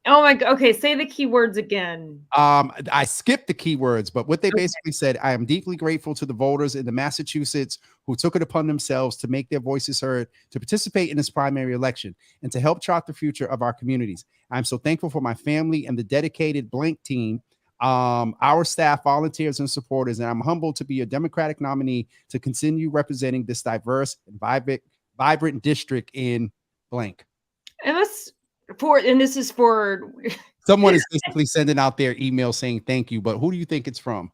Oh my God. Okay, say the keywords again. I skipped the keywords, but what they basically said, I am deeply grateful to the voters in the Massachusetts who took it upon themselves to make their voices heard, to participate in this primary election, and to help chart the future of our communities. I'm so thankful for my family and the dedicated blank team, our staff, volunteers, and supporters, and I'm humbled to be a Democratic nominee to continue representing this diverse and vibrant district in blank. And this is for someone is basically sending out their email saying thank you, but who do you think it's from?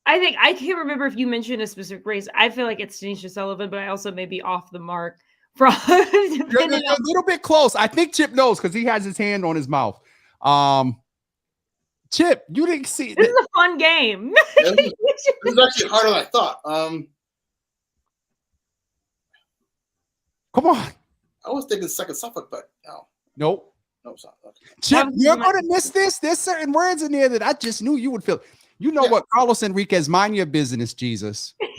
I think I can't remember if you mentioned a specific race. I feel like it's Tanisha Sullivan, but I also may be off the mark from you're a little bit close. I think Chip knows because he has his hand on his mouth. Chip, you didn't see this is a fun game. This is actually harder than I thought. Come on. I was thinking second Suffolk, but no. Nope. No, it's not. Okay. Chip, you're going to miss this. There's certain words in there that I just knew you would feel. You know Yeah. what, Carlos Enriquez, mind your business, Jesus. Okay.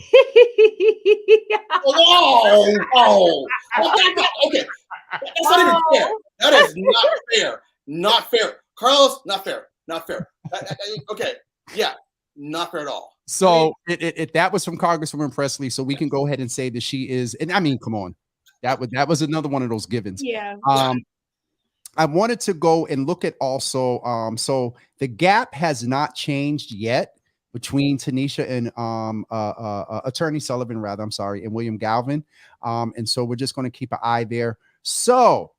That's not even fair. That is not fair. Not fair. Carlos, not fair. Not fair. Okay. Yeah. Not fair at all. So that was from Congresswoman Presley. So we can go ahead and say that she is, and I mean, come on. That was another one of those givens. Yeah. I wanted to go and look at also, so the gap has not changed yet between Tanisha and Attorney Sullivan, rather, I'm sorry, and William Galvin. And so we're just going to keep an eye there. So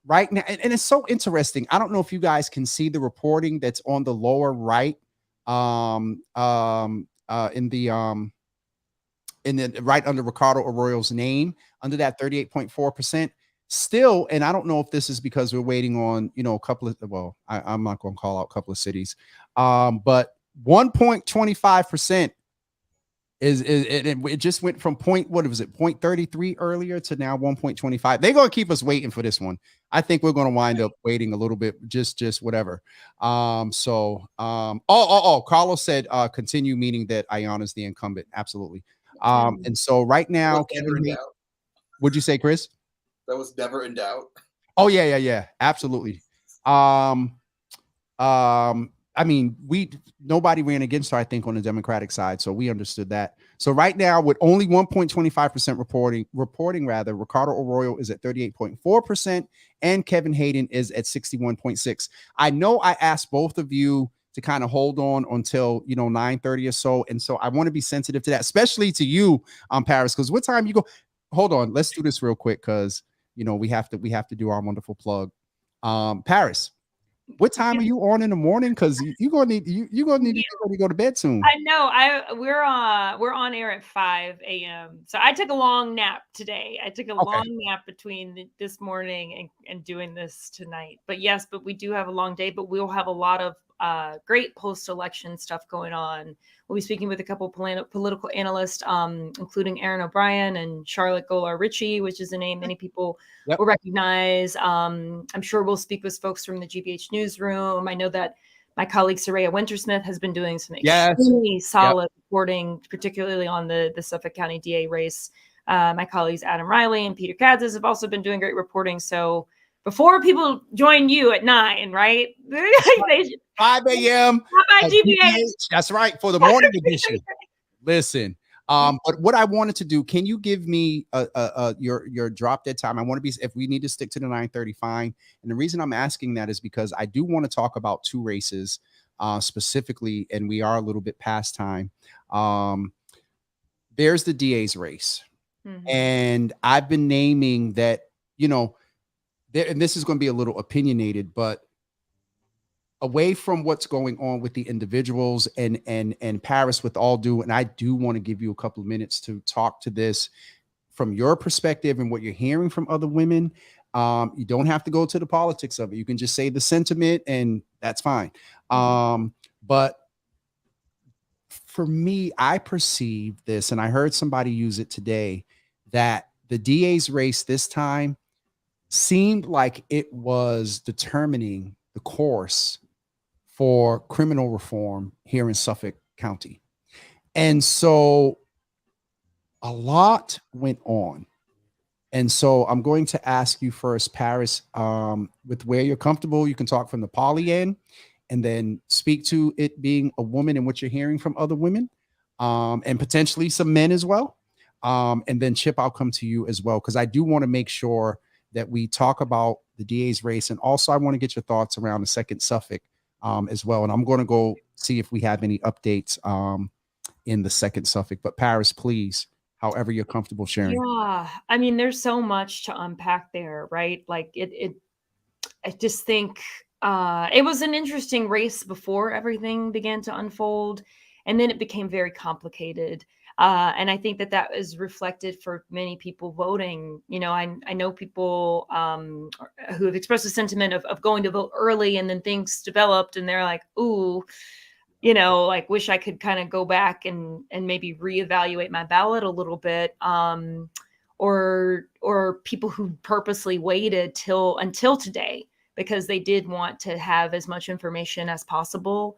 right now, and it's so interesting. I don't know if you guys can see the reporting that's on the lower right, in the right under Ricardo Arroyo's name, under that 38.4%. Still, and I don't know if this is because we're waiting on, a couple of, well, I'm not going to call out a couple of cities, but 1.25% it just went from 0.33 earlier to now 1.25. They're going to keep us waiting for this one. I think we're going to wind up waiting a little bit, just whatever. Carlos said continue, meaning that Ayanna's the incumbent. Absolutely. And so right now, would you say, Chris? That was never in doubt. Oh yeah, absolutely. I mean, nobody ran against her, I think, on the Democratic side, so we understood that. So right now, with only 1.25% reporting, Ricardo Arroyo is at 38.4%, and Kevin Hayden is at 61.6%. I know I asked both of you to kind of hold on until 9:30 or so, and so I want to be sensitive to that, especially to you, Paris, because what time you go? Hold on, let's do this real quick, because we have to do our wonderful plug. Paris, what time are you on in the morning? Because you're gonna need to get ready to go to bed soon. I know. We're on air at 5 a.m. So I took a long nap today. I took a long nap between this morning and doing this tonight. But we do have a long day, but we'll have a lot of great post-election stuff going on. We'll be speaking with a couple political analysts, including Aaron O'Brien and Charlotte Golar-Ritchie, which is a name many people will recognize. I'm sure we'll speak with folks from the GBH newsroom. I know that my colleague Soraya Wintersmith has been doing some extremely solid reporting, particularly on the Suffolk County DA race. My colleagues Adam Riley and Peter Kadzis have also been doing great reporting. So before people join you at 9, right? 5 a.m. That's right, for the morning edition. Listen, but what I wanted to do, can you give me your drop dead time? I want to be, if we need to stick to the 9:30, fine. And the reason I'm asking that is because I do want to talk about two races specifically, and we are a little bit past time. There's the DA's race, and I've been naming that, and this is going to be a little opinionated, but away from what's going on with the individuals and Paris, with all due, and I do want to give you a couple of minutes to talk to this from your perspective and what you're hearing from other women. You don't have to go to the politics of it. You can just say the sentiment, and that's fine. But for me, I perceive this, and I heard somebody use it today, that the DA's race this time seemed like it was determining the course for criminal reform here in Suffolk County. And so a lot went on. And so I'm going to ask you first, Paris, with where you're comfortable, you can talk from the poly end, and then speak to it being a woman and what you're hearing from other women, and potentially some men as well. And then Chip, I'll come to you as well, because I do want to make sure that we talk about the DA's race. And also I want to get your thoughts around the second Suffolk as well. And I'm going to go see if we have any updates in the second Suffolk. But Paris, please, however you're comfortable sharing. Yeah, I mean, there's so much to unpack there, right? Like I just think it was an interesting race before everything began to unfold, and then it became very complicated. And I think that is reflected for many people voting. I know people who have expressed a sentiment of going to vote early, and then things developed and they're like, ooh, like wish I could kind of go back and maybe reevaluate my ballot a little bit. Or people who purposely waited until today because they did want to have as much information as possible.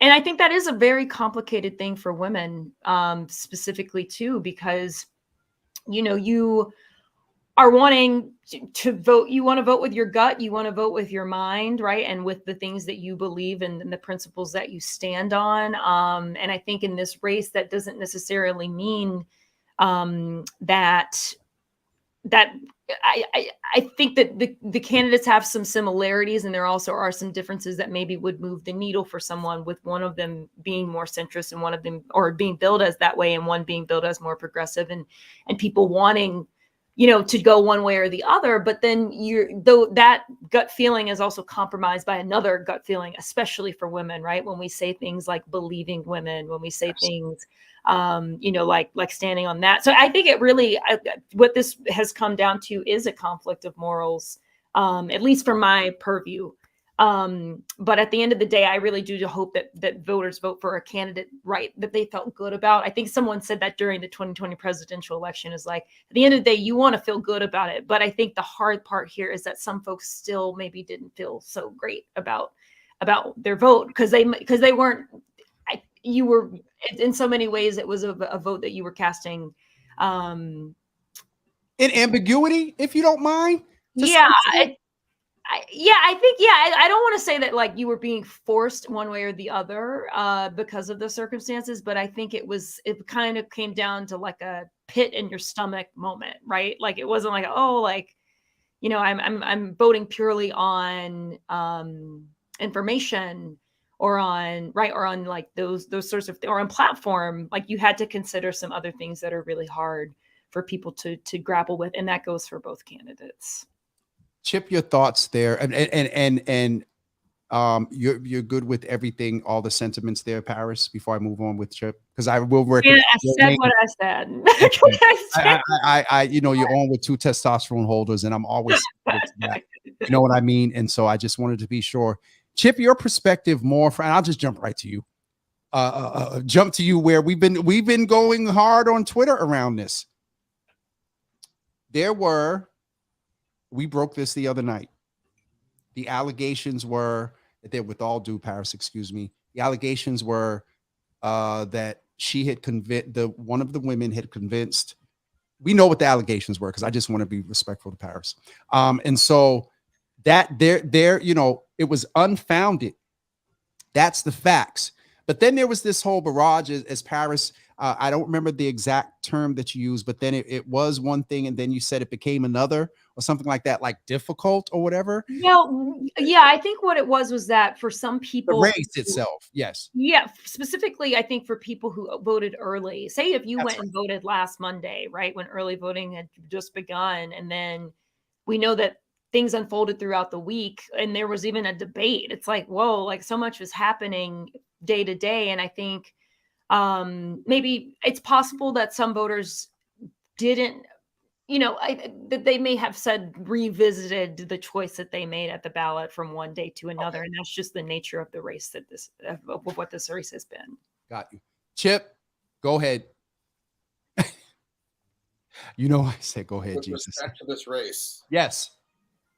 And I think that is a very complicated thing for women, specifically too, because, you are wanting to vote. You want to vote with your gut. You want to vote with your mind, right? And with the things that you believe in and the principles that you stand on. And I think in this race, that doesn't necessarily mean that I think that the candidates have some similarities, and there also are some differences that maybe would move the needle for someone, with one of them being more centrist and one of them, or being billed as that way, and one being billed as more progressive, and people wanting, to go one way or the other. But then though that gut feeling is also compromised by another gut feeling, especially for women, right? When we say things like believing women, when we say things, like standing on that. So I think it really, what this has come down to is a conflict of morals, at least from my purview. But at the end of the day, I really do hope that voters vote for a candidate, right, that they felt good about. I think someone said that during the 2020 presidential election, is like, at the end of the day, you want to feel good about it. But I think the hard part here is that some folks still maybe didn't feel so great about their vote, because they weren't, you were, in so many ways, it was a vote that you were casting in ambiguity, if you don't mind. I don't want to say that like you were being forced one way or the other because of the circumstances, but I think it kind of came down to like a pit in your stomach moment, right? Like it wasn't like, oh, like, I'm voting purely on information, or on like those sorts of, or on platform. Like you had to consider some other things that are really hard for people to grapple with, and that goes for both candidates. Chip, your thoughts there, and you're good with everything, all the sentiments there, Paris. Before I move on with Chip, because I will recommend. Yeah, I said what I said. I you're on with two testosterone holders, and I'm always that. You know what I mean? And so I just wanted to be sure. Chip, your perspective more, and I'll just jump right to you. Jump to you where we've been going hard on Twitter around this. We broke this the other night. The allegations were that, with all due, Paris, excuse me, the allegations were that she had one of the women had convinced. We know what the allegations were, because I just want to be respectful to Paris. And so that it was unfounded. That's the facts. But then there was this whole barrage, as Paris, I don't remember the exact term that you used, but then it was one thing, and then you said it became another, or something like that, like difficult or whatever. Well, yeah, I think what it was that for some people, the race itself, yes. Yeah, specifically, I think for people who voted early, say if you went and voted last Monday, right, when early voting had just begun, and then we know that things unfolded throughout the week, and there was even a debate. It's like, whoa, like so much was happening day to day. And I think maybe it's possible that some voters didn't, that they may have revisited the choice that they made at the ballot from one day to another. Okay. And that's just the nature of the race of what this race has been. Got you. Chip, go ahead. I said, go ahead, with Jesus. Respect to this race. Yes.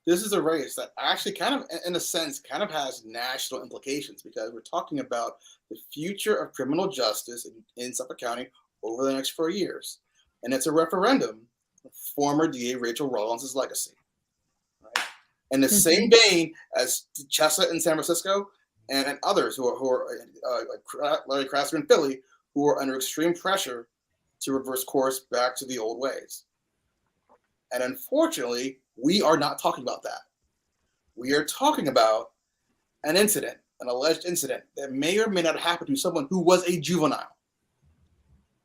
This is a race that actually kind of, in a sense, kind of has national implications, because we're talking about the future of criminal justice in Suffolk County over the next 4 years. And it's a referendum of former DA Rachel Rollins' legacy. Right? In the same vein as Chesa in San Francisco and others who are like Larry Krasner in Philly, who are under extreme pressure to reverse course back to the old ways. And unfortunately, we are not talking about that. We are talking about an incident, an alleged incident that may or may not happen to someone who was a juvenile.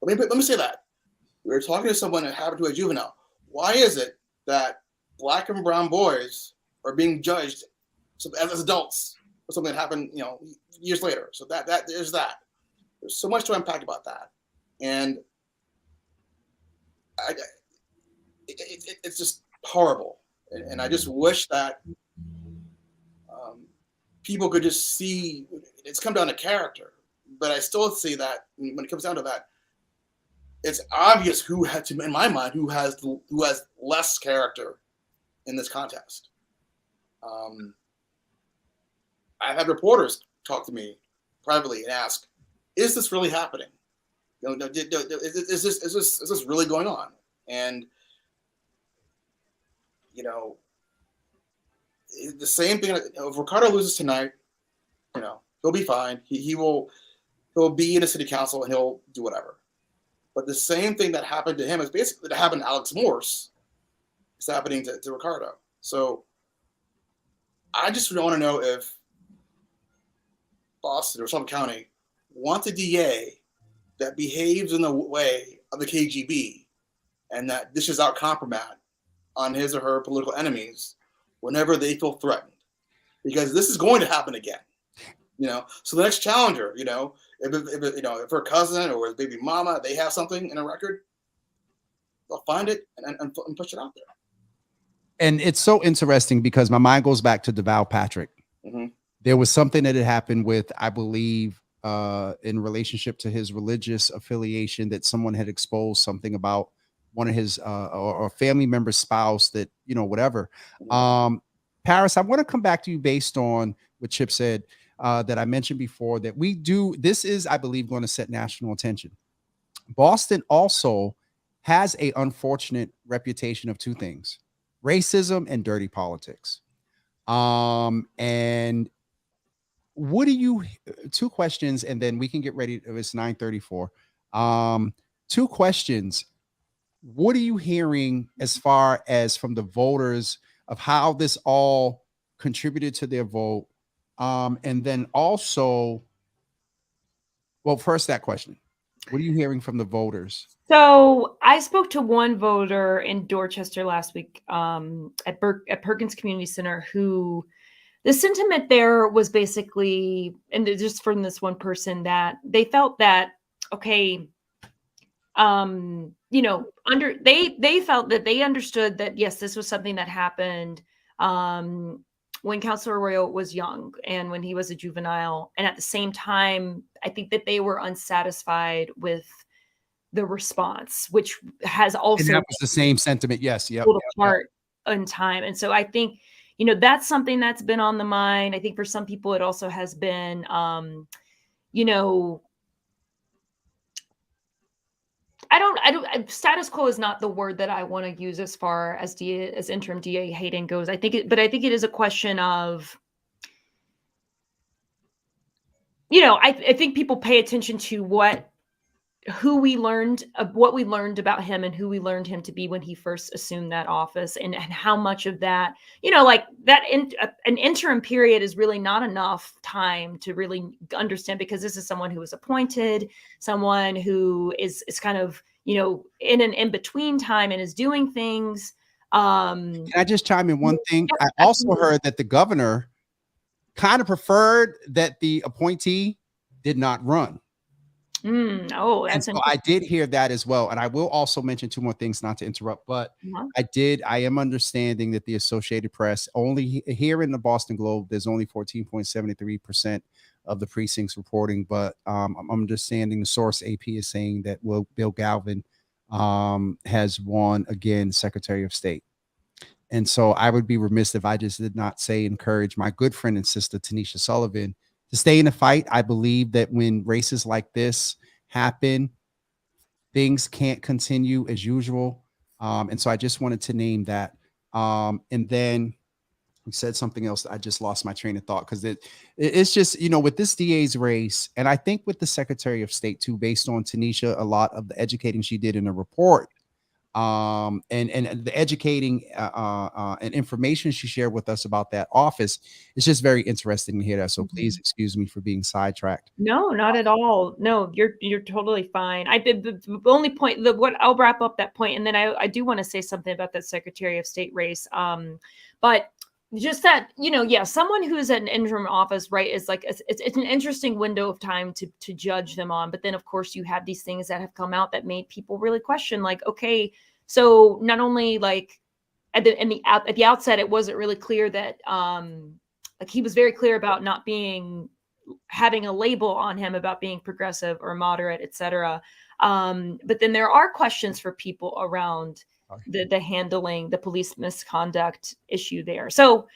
Let me say that. We're talking to someone that happened to a juvenile. Why is it that Black and brown boys are being judged as adults for something that happened, years later? So there's that. There's so much to unpack about that. And it's just horrible. And I just wish that people could just see, it's come down to character, but I still see that when it comes down to that, it's obvious in my mind, who has less character in this contest. I've had reporters talk to me privately and ask, is this really happening? Is this really going on? And the same thing. If Ricardo loses tonight, he'll be fine. He'll be in the city council and he'll do whatever. But the same thing that happened to him is basically that happened to Alex Morse. It's happening to Ricardo. So I just want to know if Boston or Suffolk County wants a DA that behaves in the way of the KGB and that dishes out compromise on his or her political enemies whenever they feel threatened, because this is going to happen again. So the next challenger, if her cousin or his baby mama, they have something in a record, they'll find it and push it out there. And it's so interesting because my mind goes back to DeVal Patrick. Mm-hmm. There was something that had happened with, I believe, in relationship to his religious affiliation, that someone had exposed something about one of his or family member's spouse, that, whatever. Paris, I want to come back to you based on what Chip said, that I mentioned before, that this is, I believe, going to set national attention. Boston also has an unfortunate reputation of two things: racism and dirty politics. And what do you, two questions, and then we can get ready. It's 9:34. Two questions. What are you hearing as far as from the voters of how this all contributed to their vote? And then also, well, first that question. What are you hearing from the voters? So I spoke to one voter in Dorchester last week at Perkins Community Center, who the sentiment there was basically, and just from this one person, that they felt that, okay, they felt that they understood that, yes, this was something that happened when Councilor Arroyo was young and when he was a juvenile. And at the same time, I think that they were unsatisfied with the response, which has also, and that was the same sentiment. Yes. Yep. pulled apart in time. And so I think, that's something that's been on the mind. I think for some people, it also has been, status quo is not the word that I want to use as far as interim DA Hayden goes. I think it is a question of, I think people pay attention to what we learned about him and who we learned him to be when he first assumed that office, and how much of that, an interim period is really not enough time to really understand, because this is someone who was appointed, someone who is kind of, in an in-between time and is doing things. Can I just chime in one thing? I also heard that the governor kind of preferred that the appointee did not run. That's so I did hear that as well. And I will also mention two more things, not to interrupt, but I am understanding that the Associated Press, only here in the Boston Globe, there's only 14.73% of the precincts reporting, but I'm understanding the source AP is saying that Bill Galvin has won again Secretary of State. And so I would be remiss if I just did not encourage my good friend and sister, Tanisha Sullivan, to stay in the fight. I believe that when races like this happen, things can't continue as usual. And so I just wanted to name that. And then we said something else. I just lost my train of thought, because it's just, with this DA's race, and I think with the Secretary of State too, based on Tanisha, a lot of the educating she did in the report, and the educating and information she shared with us about that office, it's just very interesting to hear that. So please excuse me for being sidetracked. No, not at all. No, you're totally fine. I did the only point, what I'll wrap up that point, and then I do want to say something about that Secretary of State race. But just that, someone who's at an interim office, right, is like, it's an interesting window of time to judge them on. But then, of course, you have these things that have come out that made people really question, like, okay, so not only like at the outset, it wasn't really clear that like he was very clear about not having a label on him about being progressive or moderate, etc. But then there are questions for people around the handling the police misconduct issue there. So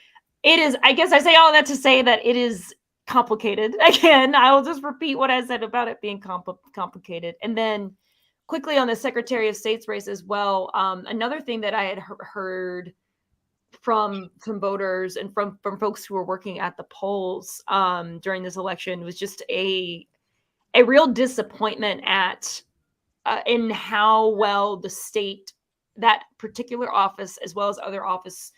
it is, I guess I say all that to say that it is complicated. Again, I will just repeat what I said about it being complicated. And then quickly on the Secretary of State's race as well, another thing that I had heard from voters and from folks who were working at the polls during this election was just a real disappointment at in how well the state, that particular office, as well as other office,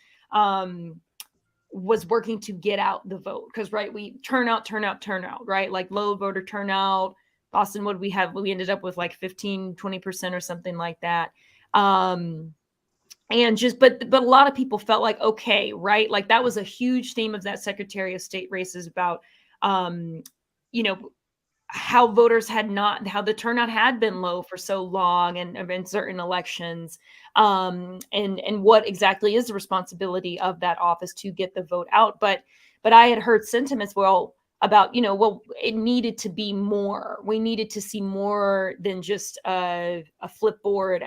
was working to get out the vote. Because we turnout, right? Like low voter turnout. Boston, we ended up with like 15-20% or something like that. And just but a lot of people felt like, okay, right, like that was a huge theme of that Secretary of State race, is about how the turnout had been low for so long and in certain elections, and what exactly is the responsibility of that office to get the vote out. But I had heard sentiments, about, it needed to be more. We needed to see more than just a flip board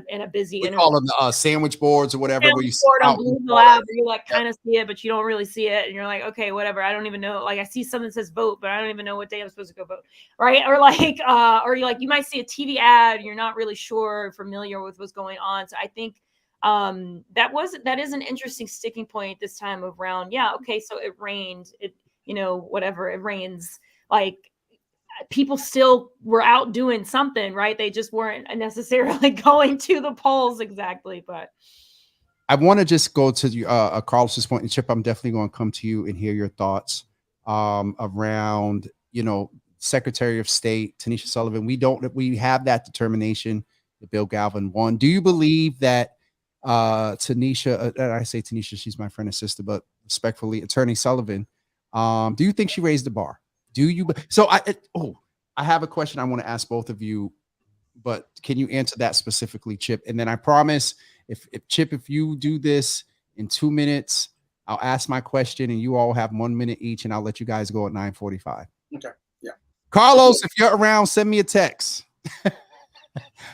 in a busy. We call them sandwich boards or whatever. Where you board on Blue Lab, you kind of see it, but you don't really see it, and you're like, okay, whatever. I don't even know. Like I see something that says vote, but I don't even know what day I'm supposed to go vote, right? Or you might see a TV ad, and you're not really familiar with what's going on. So I think that is an interesting sticking point this time around. Yeah, okay, so it rained. Whatever, it rains, like people still were out doing something, right? They just weren't necessarily going to the polls exactly. But I want to just go to Carlos's point, and Chip, I'm definitely going to come to you and hear your thoughts around, Secretary of State Tanisha Sullivan. We have that determination that Bill Galvin won. Do you believe that Tanisha, I say Tanisha, she's my friend and sister, but respectfully, Attorney Sullivan, do you think she raised the bar? So I have a question I want to ask both of you, but can you answer that specifically, Chip? And then I promise, if Chip, if you do this in 2 minutes, I'll ask my question and you all have 1 minute each, and I'll let you guys go at 9:45. Okay. Yeah. Carlos, if you're around, send me a text.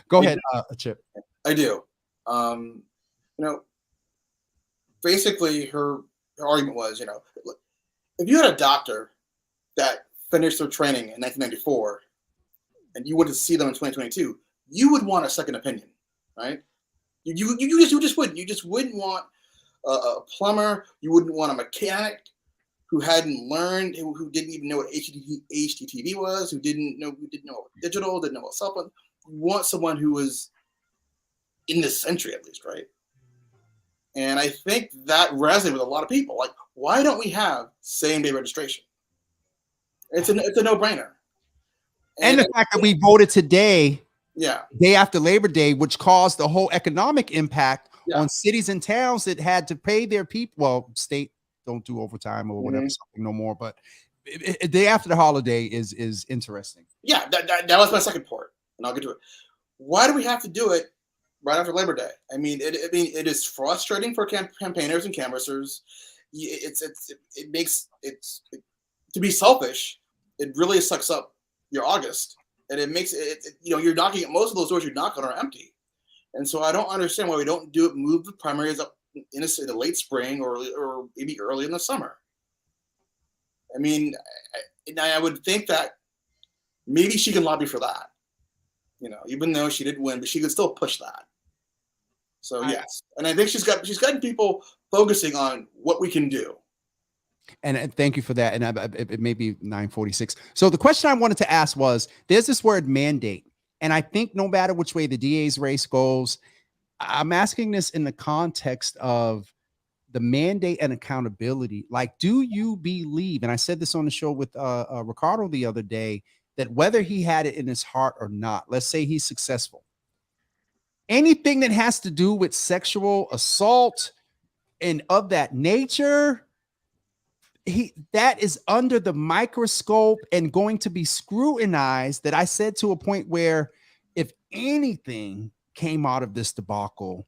Go ahead, Chip. I do. Basically her argument was, if you had a doctor that finished their training in 1994 and you went to see them in 2022, you would want a second opinion, right? You just wouldn't. You just wouldn't want a plumber. You wouldn't want a mechanic who hadn't learned, who didn't even know what HDTV was, who didn't know digital, didn't know what cell phone. You want someone who was in this century at least, right? And I think that resonated with a lot of people. Like, why don't we have same-day registration? It's a no-brainer. And the fact that we voted today, day after Labor Day, which caused the whole economic impact on cities and towns that had to pay their people. Well, state don't do overtime or whatever, something no more. But day after the holiday is interesting. Yeah, that was my second part, and I'll get to it. Why do we have to do it right after Labor Day? I mean, it is frustrating for campaigners and canvassers. It makes to be selfish. It really sucks up your August, and it makes it. You're knocking at most of those doors you knock on are empty, and so I don't understand why we don't do it. Move the primaries up in the late spring or maybe early in the summer. I mean, I would think that maybe she can lobby for that. Even though she didn't win, but she could still push that. So yes, and I think she's gotten people focusing on what we can do. And thank you for that. And it may be 9:46. So the question I wanted to ask was, there's this word mandate, and I think no matter which way the DA's race goes, I'm asking this in the context of the mandate and accountability. Like, do you believe? And I said this on the show with Ricardo the other day, that whether he had it in his heart or not, let's say he's successful, anything that has to do with sexual assault and of that nature, that is under the microscope and going to be scrutinized. That I said to a point where if anything came out of this debacle,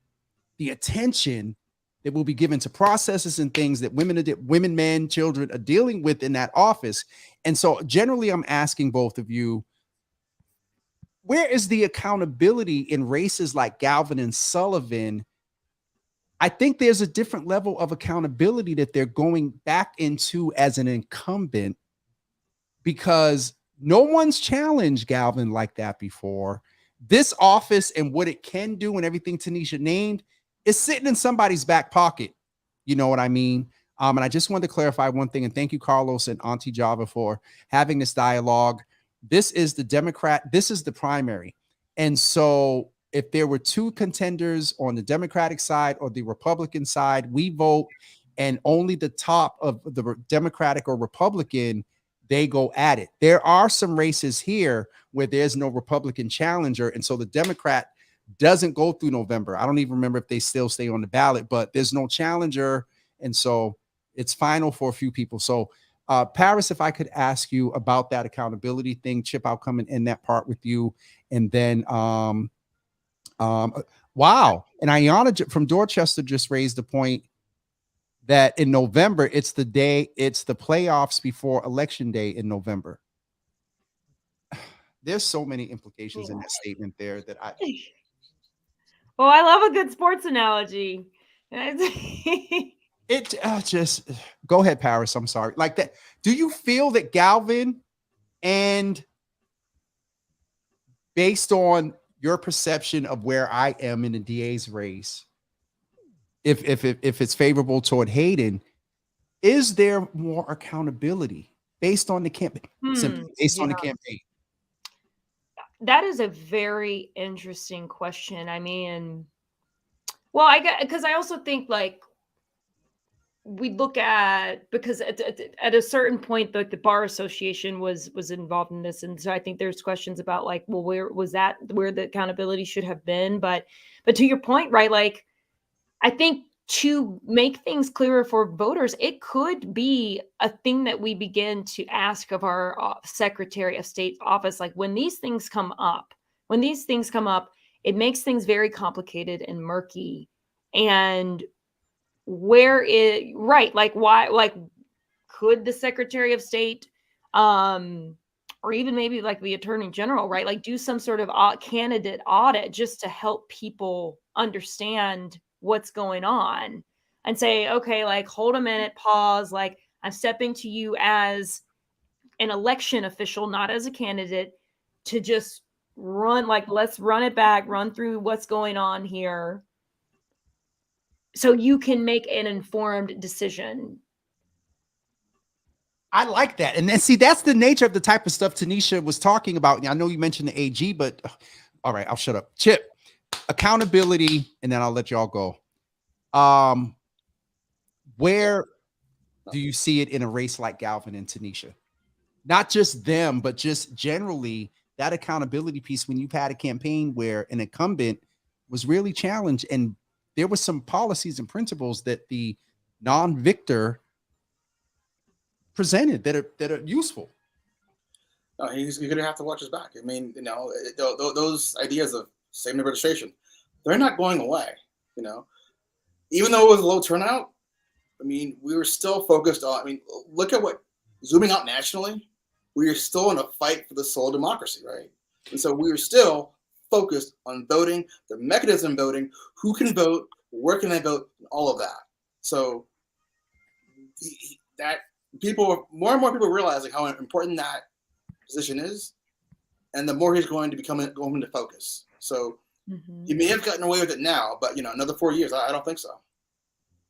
the attention that will be given to processes and things that women, men, children are dealing with in that office. And so generally I'm asking both of you, where is the accountability in races like Galvin and Sullivan? I think there's a different level of accountability that they're going back into as an incumbent because no one's challenged Galvin like that before. This office and what it can do and everything Tanisha named is sitting in somebody's back pocket. You know what I mean? And I just wanted to clarify one thing. And thank you, Carlos and Auntie Java, for having this dialogue. This is the Democrat. This is the primary. And so if there were two contenders on the Democratic side or the Republican side, we vote, and only the top of the Democratic or Republican, they go at it. There are some races here where there's no Republican challenger. And so the Democrat doesn't go through November. I don't even remember if they still stay on the ballot, but there's no challenger. And so it's final for a few people. So Paris, if I could ask you about that accountability thing, Chip, I'll come and end that part with you. And then, wow. And Ayana from Dorchester just raised the point that in November, it's the playoffs before election day in November. There's so many implications in that statement there that well, I love a good sports analogy. It just go ahead, Paris. I'm sorry. Like that. Do you feel that Galvin, and based on your perception of where I am in the DA's race, if it's favorable toward Hayden, is there more accountability based on the campaign? Based on the campaign. That is a very interesting question. I mean, well, I get, because I also think like we look at, because at a certain point, the bar association was involved in this, and so I think there's questions about like, well, where the accountability should have been, but to your point, right? Like, I think to make things clearer for voters, it could be a thing that we begin to ask of our Secretary of State's office. Like when these things come up, it makes things very complicated and murky. And like why, like could the Secretary of State, or even maybe like the Attorney General, right? Like do some sort of candidate audit just to help people understand what's going on and say, okay, like hold a minute, pause. Like I'm stepping to you as an election official, not as a candidate, to just run, like, let's run it back, run through what's going on here, so you can make an informed decision. I like that. And then see, that's the nature of the type of stuff Tanisha was talking about. I know you mentioned the AG, but all right, I'll shut up. Chip, accountability, and then I'll let y'all go. Where do you see it in a race like Galvin and Tanisha? Not just them, but just generally that accountability piece when you've had a campaign where an incumbent was really challenged and there were some policies and principles that the non-victor presented that are useful. No, he's going to have to watch his back. I mean, you know, those ideas of same registration, they're not going away. You know, even though it was a low turnout, I mean, we were still focused on. I mean, look at what zooming out nationally, we are still in a fight for the soul of democracy, right? And so we are still focused on voting, the mechanism voting, who can vote, where can I vote, and all of that. So that more and more people realizing how important that position is, and the more he's going to go into focus. So he may have gotten away with it now, but you know, another 4 years, I don't think so.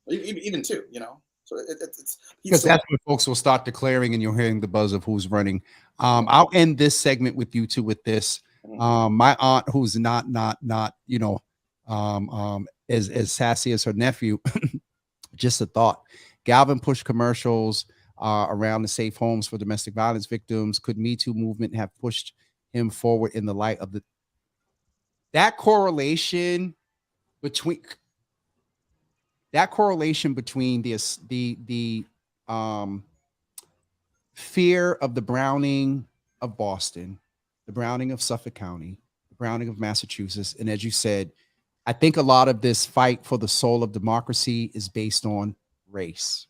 Even 2, you know. So it's because that's when folks will start declaring, and you're hearing the buzz of who's running. I'll end this segment with you two with this. My aunt, who's not you know, as sassy as her nephew, just a thought. Galvin pushed commercials around the safe homes for domestic violence victims. Could Me Too movement have pushed him forward in the light of that correlation between the fear of the browning of Boston, the browning of Suffolk County, the browning of Massachusetts, and as you said, I think a lot of this fight for the soul of democracy is based on race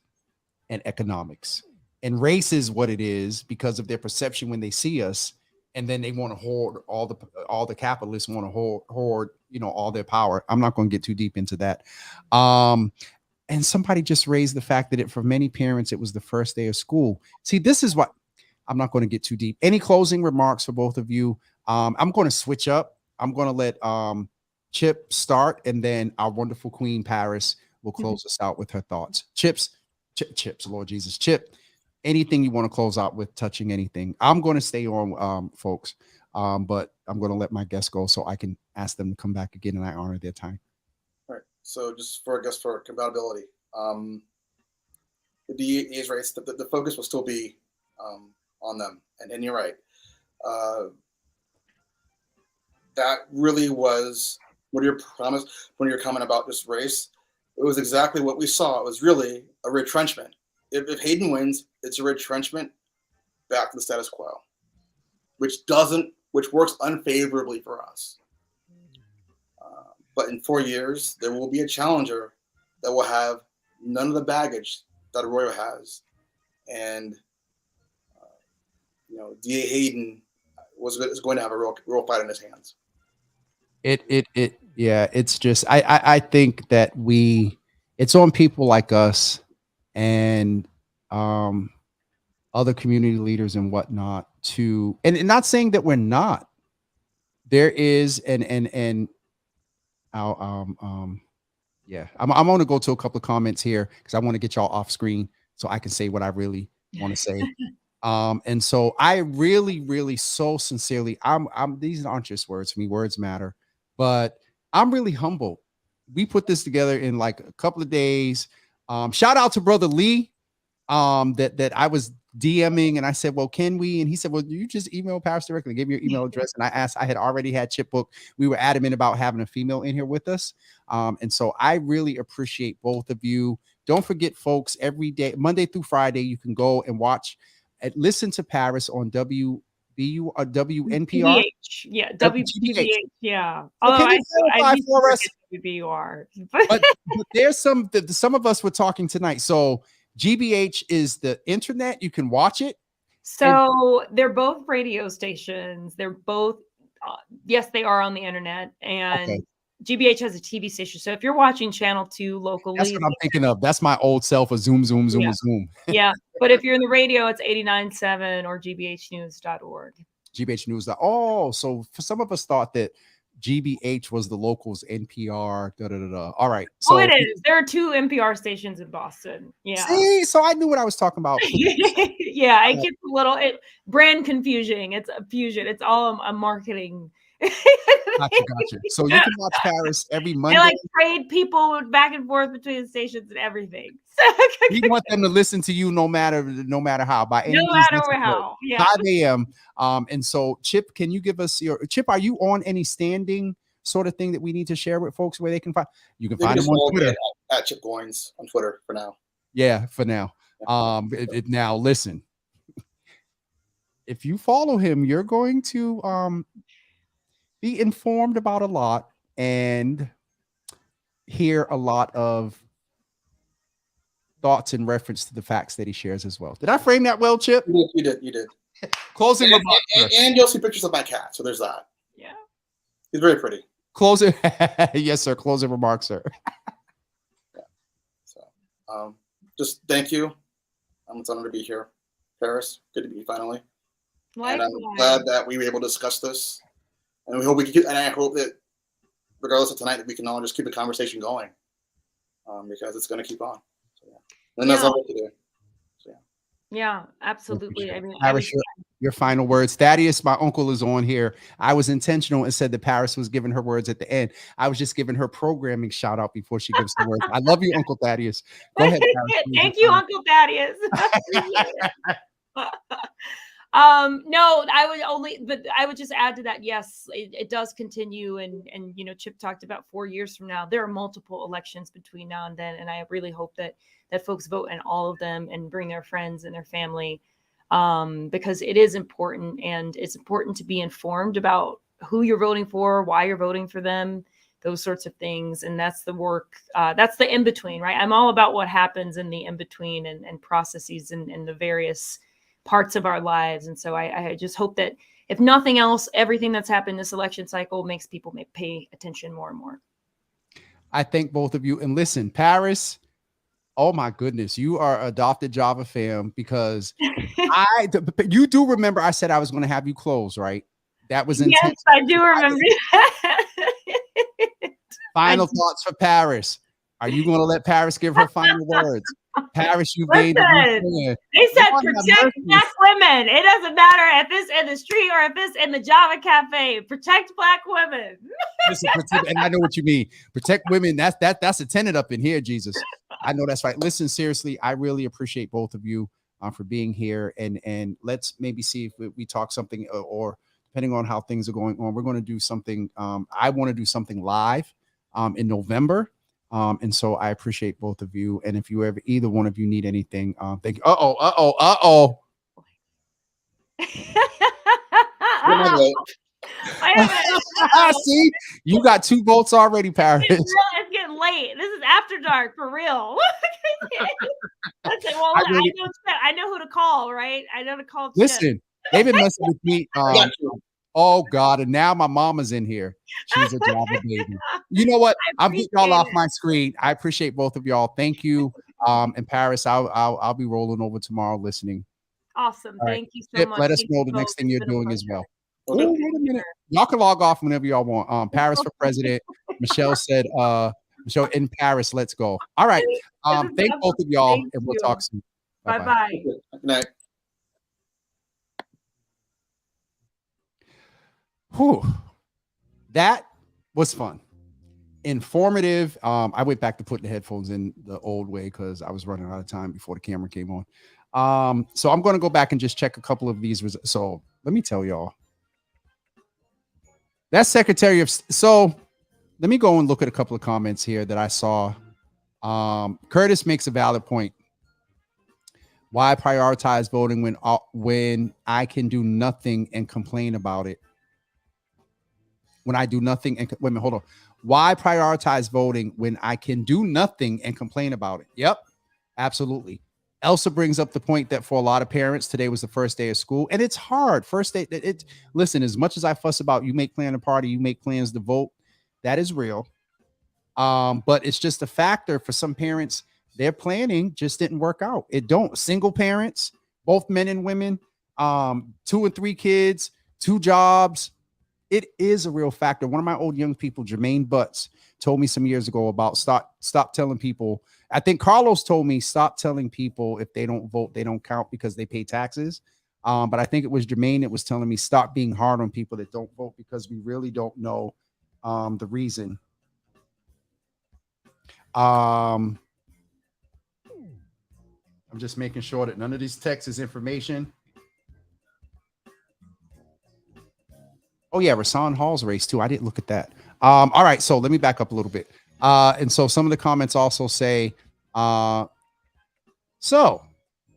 and economics. And race is what it is because of their perception when they see us, and then they want to hoard all the capitalists want to hoard, you know, all their power. I'm not going to get too deep into that. And somebody just raised the fact that for many parents, it was the first day of school. See, this is what I'm not going to get too deep. Any closing remarks for both of you? I'm going to switch up. I'm going to let Chip start, and then our wonderful Queen Paris will close us out with her thoughts. Chips, Lord Jesus. Chip, anything you want to close out with, touching anything? I'm going to stay on, folks, but I'm going to let my guests go so I can ask them to come back again, and I honor their time. All right. So just for compatibility, the DEA's race, the focus will still be on them. And you're right. That really was what your promise when you're coming about this race. It was exactly what we saw. It was really a retrenchment. If Hayden wins, it's a retrenchment back to the status quo, which works unfavorably for us. But in 4 years, there will be a challenger that will have none of the baggage that Arroyo has. And, DA Hayden is going to have a real fight in his hands. It's just, I think that it's on people like us and other community leaders and whatnot and not saying that we're not. There is I'm going to go to a couple of comments here because I want to get y'all off screen so I can say what I really want to say. And so I really, really so sincerely, these aren't just words for me, words matter, but I'm really humbled. We put this together in like a couple of days. Shout out to Brother Lee, that I was DMing and I said, well, can we? And he said, well, you just email Paris directly, give me your email address. And I had already had Chip booked. We were adamant about having a female in here with us. And so I really appreciate both of you. Don't forget, folks, every day, Monday through Friday, you can go and watch and listen to Paris on WNPR. GBH, yeah, WGBH, yeah. Although I for us WBUR. but there's some of us were talking tonight. So GBH is the internet. You can watch it. So they're both radio stations. They're both, yes, they are on the internet. And GBH has a TV station. So if you're watching Channel 2 locally. That's what I'm thinking of. That's my old self, a zoom. Yeah. But if you're in the radio, it's 89.7 or gbhnews.org. GBH News. Oh, so for some of us thought that GBH was the locals NPR. All right. So it is. There are 2 NPR stations in Boston. Yeah. See, so I knew what I was talking about. Yeah, it gets a little brand confusing. It's a fusion. It's all a marketing. Gotcha. So you can watch Paris every Monday. They trade people back and forth between the stations and everything. We want them to listen to you no matter how, by any means. No matter how. Yeah. 5 a.m. And so Chip, can you give us Chip, are you on any standing sort of thing that we need to share with folks where they can find? You can find them on Twitter at Chip Goins on Twitter for now. Yeah, for now. Now listen. If you follow him, you're going to be informed about a lot and hear a lot of thoughts in reference to the facts that he shares as well. Did I frame that well, Chip? You did. Closing remarks. And you'll see pictures of my cat. So there's that. Yeah. He's very pretty. Closing. Yes, sir. Closing remarks, sir. Yeah. So just thank you. It's an honor to be here. Paris, good to be finally. And I'm glad that we were able to discuss this. And we hope and I hope that regardless of tonight, that we can all just keep the conversation going. Because it's going to keep on. So, yeah. And that's all we have to do. So, yeah, absolutely. I mean, Paris, your final words. Thaddeus, my uncle, is on here. I was intentional and said that Paris was giving her words at the end. I was just giving her programming shout out before she gives the words. I love you, Uncle Thaddeus. Go ahead, Paris. Thank you, Uncle Thaddeus. No, I would just add to that. Yes, it does continue. And, Chip talked about 4 years from now, there are multiple elections between now and then. And I really hope that folks vote in all of them and bring their friends and their family, because it is important, and it's important to be informed about who you're voting for, why you're voting for them, those sorts of things. And that's the work. That's the in-between, right? I'm all about what happens in the in-between and processes and the various parts of our lives. And so I just hope that, if nothing else, everything that's happened this election cycle makes people pay attention more and more. I thank both of you. And listen, Paris, Oh my goodness, you are adopted Java fam because you do remember I said I was going to have you close, right? That was Yes, intense. I do remember. Final thoughts for Paris. Are you going to let Paris give her final words? Paris, you gained a new friend. They said Lord have protect mercy. Black women. It doesn't matter if it's in the street or if it's in the Java cafe. Protect Black women. Listen, and I know what you mean. Protect women. That's a tenet up in here, Jesus. I know that's right. Listen, seriously, I really appreciate both of you for being here, and let's maybe see if we talk something, or depending on how things are going on, we're going to do something. I want to do something live in November. And so I appreciate both of you. And if you ever, either one of you need anything, thank you. See, you got 2 votes already, Paris. It's getting late. This is after dark for real. Okay, well, I know who to call, right? I know to call. Listen, they've been messing with me. Oh God, and now my mama's in here. She's a Java baby. You know what? I'm getting y'all off my screen. I appreciate both of y'all. Thank you. And Paris, I'll be rolling over tomorrow listening. Awesome. Thank you so much. Let us know the next thing you're doing as well. Oh, wait a minute. Y'all can log off whenever y'all want. Paris for president. Michelle said, Michelle in Paris, let's go. All right. Thank both of y'all, and we'll talk soon. Bye-bye. Good night. Whew. That was fun. Informative. I went back to putting the headphones in the old way because I was running out of time before the camera came on. So I'm going to go back and just check a couple of these results. So let me tell y'all. That's Secretary of... So let me go and look at a couple of comments here that I saw. Curtis makes a valid point. Why prioritize voting when I can do nothing and complain about it? When I do nothing and wait a minute, hold on. Why prioritize voting when I can do nothing and complain about it? Yep, absolutely. Elsa brings up the point that for a lot of parents, today was the first day of school, and it's hard. First day. Listen, as much as I fuss about you make plan to party, you make plans to vote. That is real. But it's just a factor for some parents. Their planning just didn't work out. It don't. Single parents, both men and women, 2 and 3 kids, 2 jobs. It is a real factor. One of my old young people, Jermaine Butts, told me some years ago about stop telling people. I think Carlos told me stop telling people if they don't vote, they don't count because they pay taxes. But I think it was Jermaine that was telling me stop being hard on people that don't vote because we really don't know the reason. I'm just making sure that none of these texts is information. Oh yeah, Rasan Hall's race too. I didn't look at that. All right, so let me back up a little bit. And so some of the comments also say, so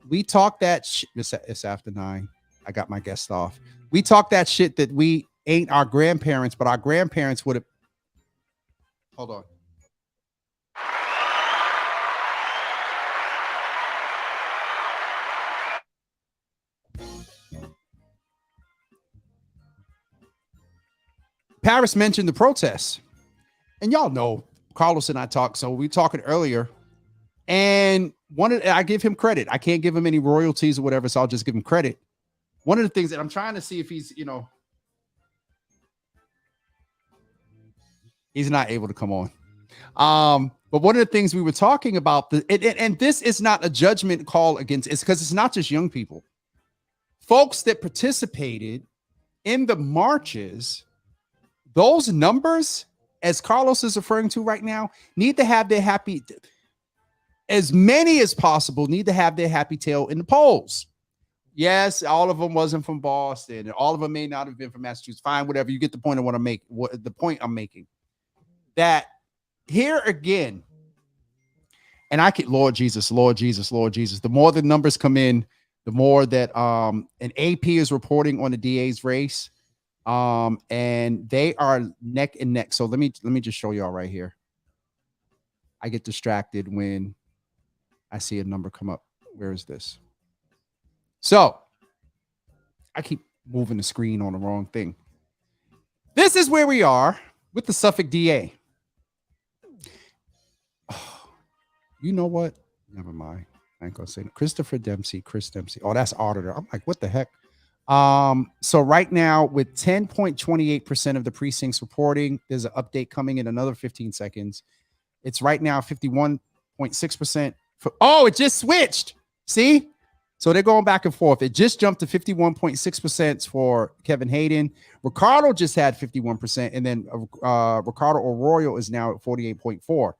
we talked that it's after 9. I got my guest off. We talked that shit that we ain't our grandparents, but our grandparents would have. Hold on. Paris mentioned the protests, and y'all know Carlos and I talked. So we were talking earlier, and I give him credit. I can't give him any royalties or whatever, so I'll just give him credit. One of the things that I'm trying to see if he's, he's not able to come on. But one of the things we were talking about, and this is not a judgment call against, it's because it's not just young people, folks that participated in the marches. Those numbers, as Carlos is referring to right now, need to have their happy, as many as possible, need to have their happy tail in the polls. Yes, all of them wasn't from Boston, and all of them may not have been from Massachusetts. Fine, whatever. You get the point of what I'm making. The point I'm making. That here again, and I can, Lord Jesus, Lord Jesus, Lord Jesus. The more the numbers come in, the more that an AP is reporting on the DA's race. And they are neck and neck. So let me just show y'all right here. I get distracted when I see a number come up. Where is this? So I keep moving the screen on the wrong thing. This is where we are with the Suffolk DA. Oh, you know what? Never mind. I ain't gonna say it. Christopher Dempsey, Chris Dempsey. Oh, that's auditor. I'm like, what the heck? So right now, with 10.28% of the precincts reporting, there's an update coming in another 15 seconds. It's right now 51.6%. Oh, it just switched. See? So they're going back and forth. It just jumped to 51.6% for Kevin Hayden. Ricardo just had 51%, and then Ricardo Arroyo is now at 48.4%.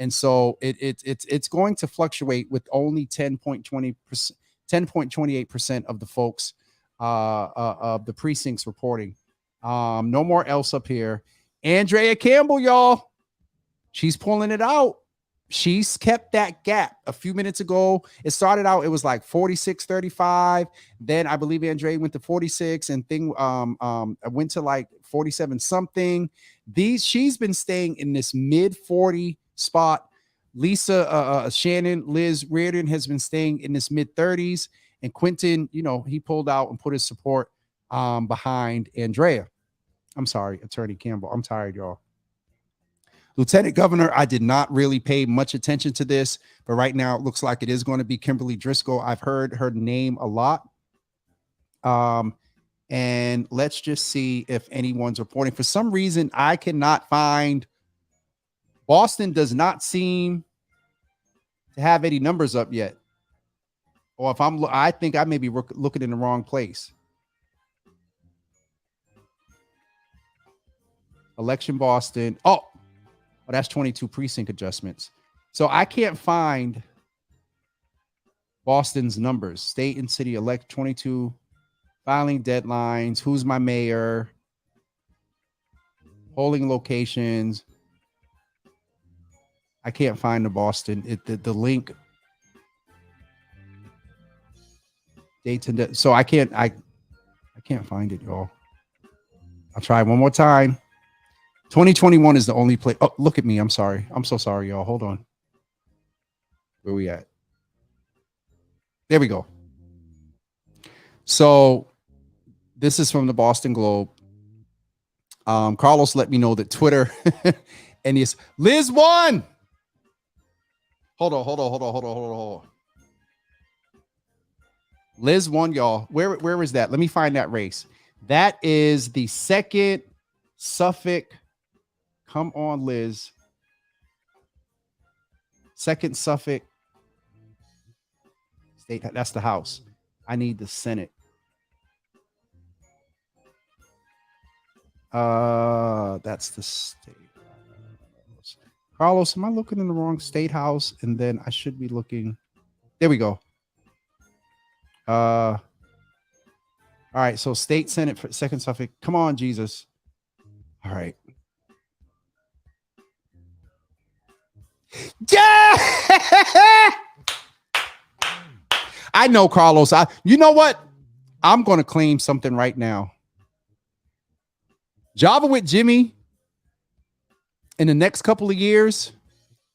And so it's going to fluctuate with only 10.28% of the folks of the precincts reporting. No more else up here. Andrea Campbell, y'all. She's pulling it out. She's kept that gap. A few minutes ago, it started out, it was like 46-35. Then I believe Andrea went to 46 and went to like 47 something. She's been staying in this mid 40 spot. Lisa Shannon, Liz Reardon has been staying in this mid 30s, and Quentin, he pulled out and put his support behind Andrea. I'm sorry, Attorney Campbell. I'm tired, y'all. Lieutenant Governor, I did not really pay much attention to this, but right now it looks like it is going to be Kimberly Driscoll. I've heard her name a lot. And let's just see if anyone's reporting. For some reason, I cannot find. Boston does not seem to have any numbers up yet. Or if I think I may be looking in the wrong place. Election Boston. Oh, that's 22 precinct adjustments. So I can't find Boston's numbers. State and city elect 22 filing deadlines. Who's my mayor? Polling locations. I can't find the Boston. The link. Dates and so I can't find it, y'all. I'll try one more time. 2021 is the only place. Oh, look at me. I'm sorry. I'm so sorry, y'all. Hold on. Where we at? There we go. So this is from the Boston Globe. Carlos let me know that Twitter and yes, Liz won. Hold on. Liz won, y'all. Where is that? Let me find that race. That is the second Suffolk. Come on, Liz. Second Suffolk state. That's the House. I need the Senate. That's the state. Carlos, am I looking in the wrong state house? And then I should be looking. There we go. All right. So state Senate for second Suffolk. Come on, Jesus. All right. Yeah. I know, Carlos. You know what? I'm going to claim something right now. Java with Jimmy. In the next couple of years,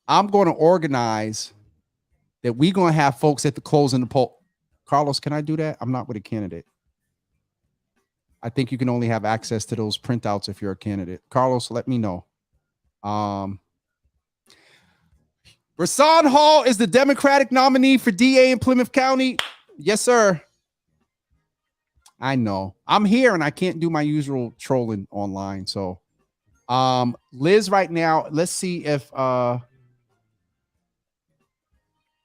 I'm going to organize that we're going to have folks at the closing the poll. Carlos, can I do that? I'm not with a candidate. I think you can only have access to those printouts if you're a candidate. Carlos, let me know. Rasan Hall is the Democratic nominee for DA in Plymouth County. Yes, sir. I know. I'm here and I can't do my usual trolling online. So, Liz, right now, let's see if I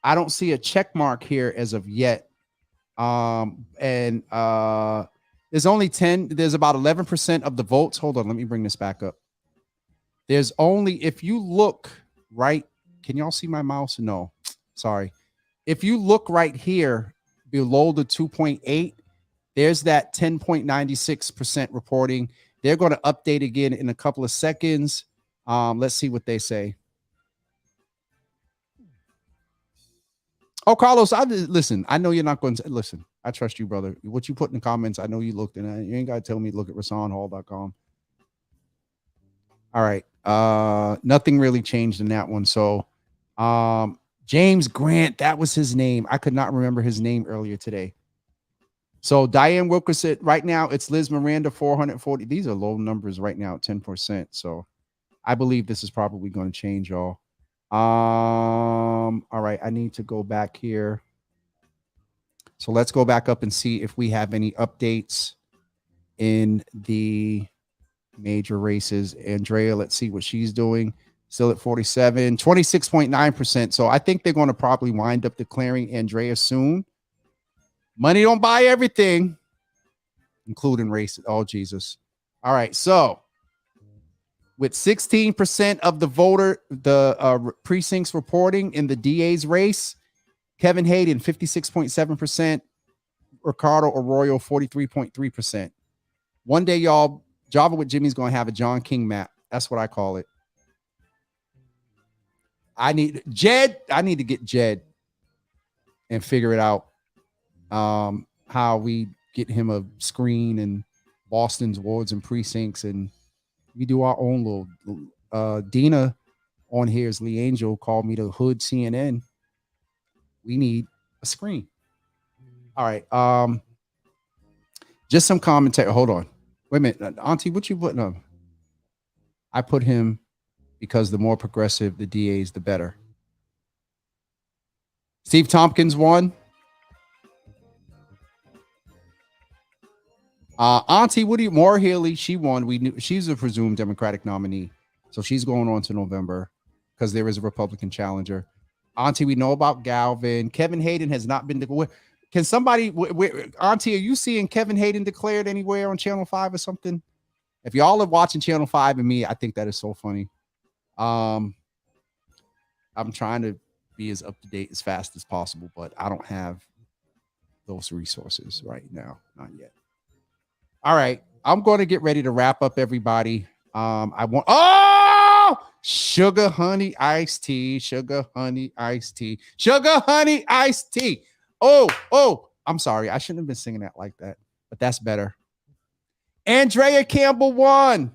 don't see a check mark here as of yet. There's only 10. There's about 11% of the votes. Hold on. Let me bring this back up. There's only, if you look right, can y'all see my mouse? No, sorry. If you look right here below the 2.8, there's that 10.96% reporting. They're going to update again in a couple of seconds. Let's see what they say. Oh, Carlos, listen. I know you're not going to listen. I trust you, brother. What you put in the comments, I know you looked, and you ain't got to tell me to look at RasanHall.com. All right. Nothing really changed in that one. So, James Grant, that was his name. I could not remember his name earlier today. So Diane Wilkerson, right now it's Liz Miranda, 440. These are low numbers right now at 10%. So I believe this is probably going to change, y'all. All right, I need to go back here. So let's go back up and see if we have any updates in the major races. Andrea, let's see what she's doing. Still at 47, 26.9%. So I think they're going to probably wind up declaring Andrea soon. Money don't buy everything, including races. Oh, Jesus. All right. So with 16% of the precincts reporting in the DA's race, Kevin Hayden, 56.7%, Ricardo Arroyo, 43.3%. One day, y'all, Java with Jimmy's going to have a John King map. That's what I call it. I need to get Jed and figure it out. How we get him a screen and Boston's wards and precincts, and we do our own little Dina on here is Lee Angel called me the hood CNN. We need a screen. All right. Just some commentary. Hold on. Wait a minute. Auntie, what you putting up? I put him because the more progressive the DAs, the better. Steve Tompkins won. Auntie, what do you? Maura Healey, she won. We knew she's a presumed Democratic nominee, so she's going on to November because there is a Republican challenger. Auntie, we know about Galvin. Kevin Hayden has not been declared. Can somebody, Auntie, are you seeing Kevin Hayden declared anywhere on Channel 5 or something? If y'all are watching Channel 5 and me, I think that is so funny. I'm trying to be as up to date as fast as possible, but I don't have those resources right now. Not yet. All right. I'm going to get ready to wrap up, everybody. Sugar honey iced tea. Sugar honey iced tea. Sugar honey iced tea. Oh, I'm sorry. I shouldn't have been singing that like that, but that's better. Andrea Campbell won.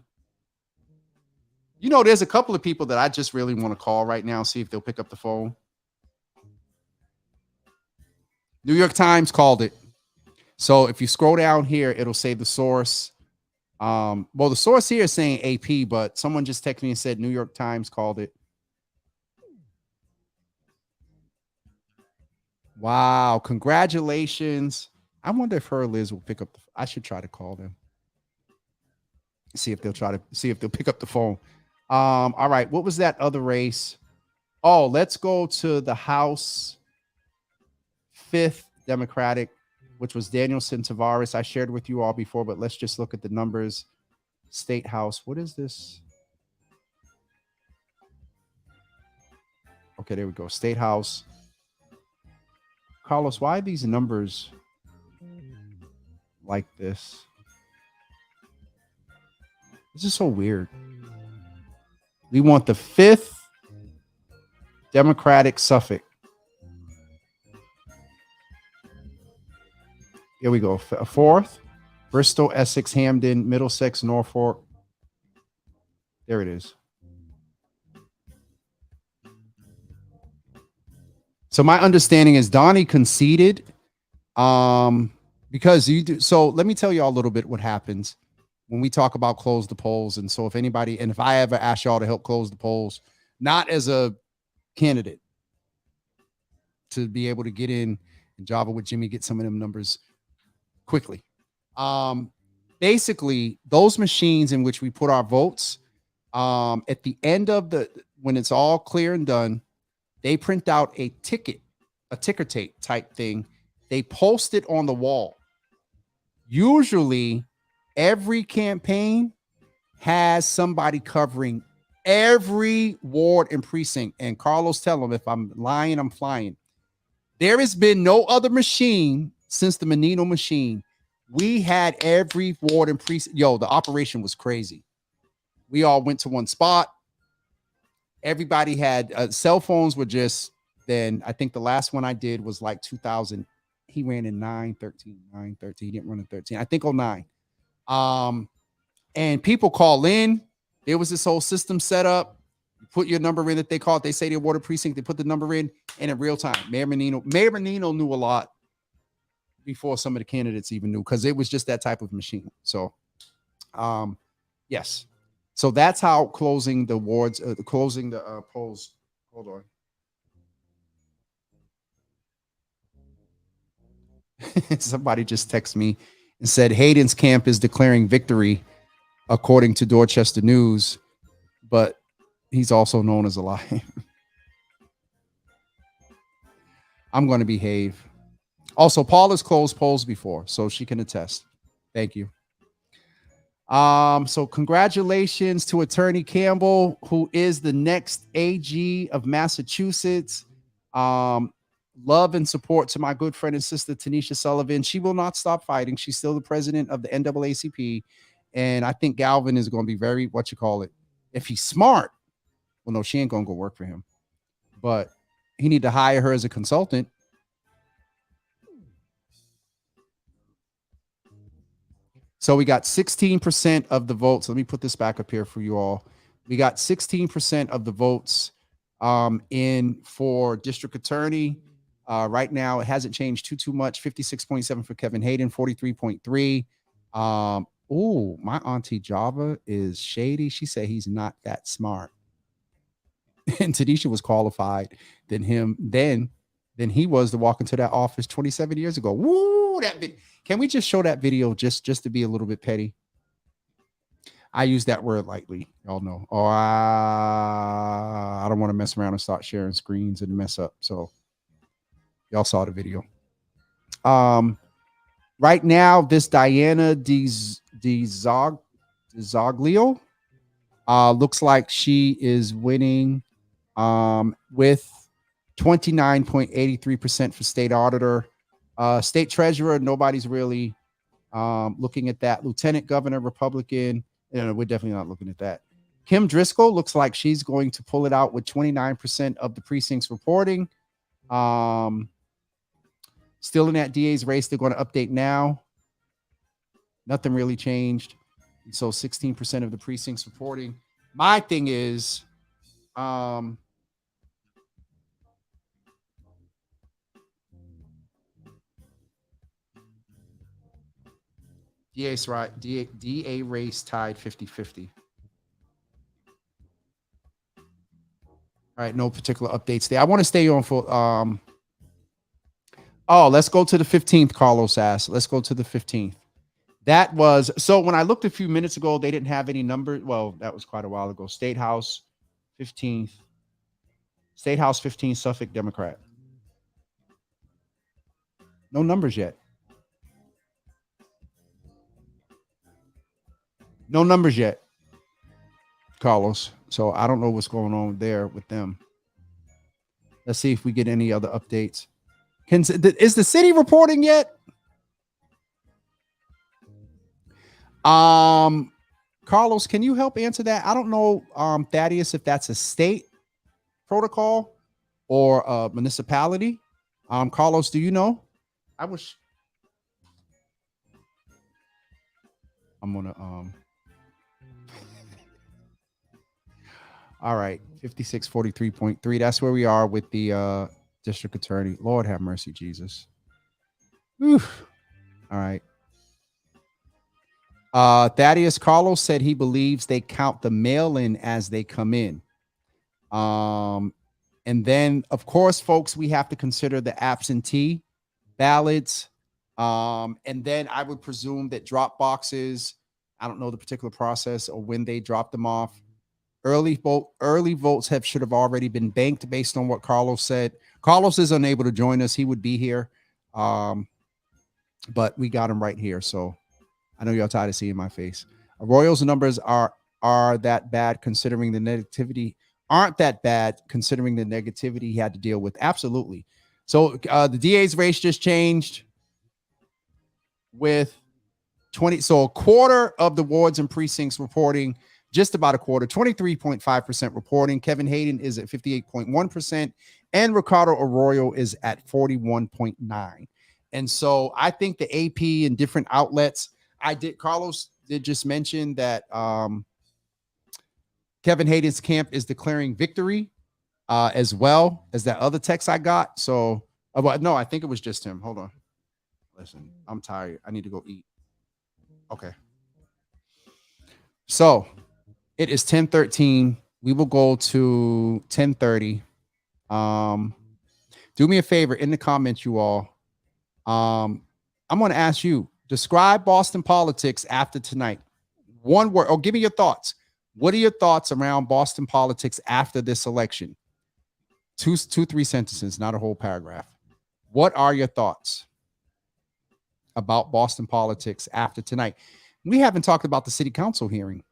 You know, there's a couple of people that I just really want to call right now, see if they'll pick up the phone. New York Times called it. So if you scroll down here, it'll say the source. Well, the source here is saying AP, but someone just texted me and said New York Times called it. Wow, congratulations. I wonder if her or Liz will pick up. I should try to call them. See if they'll pick up the phone. All right, what was that other race? Oh, let's go to the House 5th Democratic, which was Danielson Tavares. I shared with you all before, but let's just look at the numbers. State House. What is this? Okay, there we go. State House. Carlos, why are these numbers like this? This is so weird. We want the 5th Democratic Suffolk. Here we go. 4th, Bristol, Essex, Hamden, Middlesex, Norfolk. There it is. So my understanding is Donnie conceded because you do. So let me tell you all a little bit what happens when we talk about close the polls. And so if I ever ask y'all to help close the polls, not as a candidate, to be able to get in and Java with Jimmy, get some of them numbers quickly. Basically, those machines in which we put our votes, at the end of when it's all clear and done, they print out a ticker tape type thing. They post it on the wall. Usually, every campaign has somebody covering every ward and precinct. And Carlos, tell them if I'm lying, I'm flying. There has been no other machine since the Menino machine. We had every ward and precinct. Yo, the operation was crazy. We all went to one spot. Everybody had cell phones were just then. I think the last one I did was like 2000. He ran in 913. He didn't run in 13. I think 09. And people call in. There was this whole system set up. You put your number in that they call it. They say their water precinct. They put the number in real time. Mayor Menino knew a lot before some of the candidates even knew because it was just that type of machine. So, yes. So that's how closing the wards, closing the polls Hold on. Somebody just texted me and said Hayden's camp is declaring victory, according to Dorchester News, but he's also known as a liar. I'm going to behave. Also, Paula's closed polls before, so she can attest. Thank you. So congratulations to Attorney Campbell, who is the next AG of Massachusetts. Love and support to my good friend and sister, Tanisha Sullivan. She will not stop fighting. She's still the president of the NAACP. And I think Galvin is going to be very, if he's smart. Well, no, she ain't going to go work for him. But he need to hire her as a consultant. So we got 16% of the votes. Let me put this back up here for you all. We got 16% of the votes in for district attorney. Right now, it hasn't changed too much. 56.7 for Kevin Hayden, 43.3. Oh, my auntie Java is shady. She said he's not that smart. And Tanisha was qualified than him than he was to walk into that office 27 years ago. Woo! Can we just show that video just to be a little bit petty? I use that word lightly. Y'all know. Oh, I don't want to mess around and start sharing screens and mess up. So y'all saw the video. Right now, this Diana DiZoglio looks like she is winning with 29.83% for state auditor. State treasurer, nobody's really looking at that. Lieutenant governor, Republican. We're definitely not looking at that. Kim Driscoll looks like she's going to pull it out with 29% of the precincts reporting. Still in that DA's race. They're going to update now. Nothing really changed. So 16% of the precincts reporting. My thing is, DA's right. DA race tied 50-50. All right, no particular updates there. I want to stay on for let's go to the 15th, Carlos asked. Let's go to the 15th. That was so when I looked a few minutes ago, they didn't have any numbers. Well, that was quite a while ago. State House 15th. State House 15, Suffolk Democrat. No numbers yet. No numbers yet, Carlos. So I don't know what's going on there with them. Let's see if we get any other updates. Is the city reporting yet? Carlos, can you help answer that? I don't know, Thaddeus, if that's a state protocol or a municipality. Carlos, do you know? I'm gonna all right, 5643.3. That's where we are with the district attorney. Lord have mercy, Jesus. Whew. All right. Thaddeus Carlos said he believes they count the mail-in as they come in. And then, of course, folks, we have to consider the absentee ballots. And then I would presume that drop boxes, I don't know the particular process or when they drop them off. Early votes should have already been banked based on what Carlos said. Carlos is unable to join us. He would be here. But we got him right here. So I know y'all tired of seeing my face. Royals numbers are that bad considering the negativity. Aren't that bad considering the negativity he had to deal with. Absolutely. So the DA's race just changed with 20. So a quarter of the wards and precincts reporting, just about a quarter, 23.5% reporting. Kevin Hayden is at 58.1%, and Ricardo Arroyo is at 41.9%. And so I think the AP and different outlets, Carlos did just mention that Kevin Hayden's camp is declaring victory as well as that other text I got. So, no, I think it was just him. Hold on. Listen, I'm tired. I need to go eat. Okay. So it is 10:13. We will go to 10:30. Do me a favor in the comments, you all. I'm going to ask you, describe Boston politics after tonight. One word, or give me your thoughts. What are your thoughts around Boston politics after this election? Two, 3 sentences, not a whole paragraph. What are your thoughts about Boston politics after tonight? We haven't talked about the city council hearing.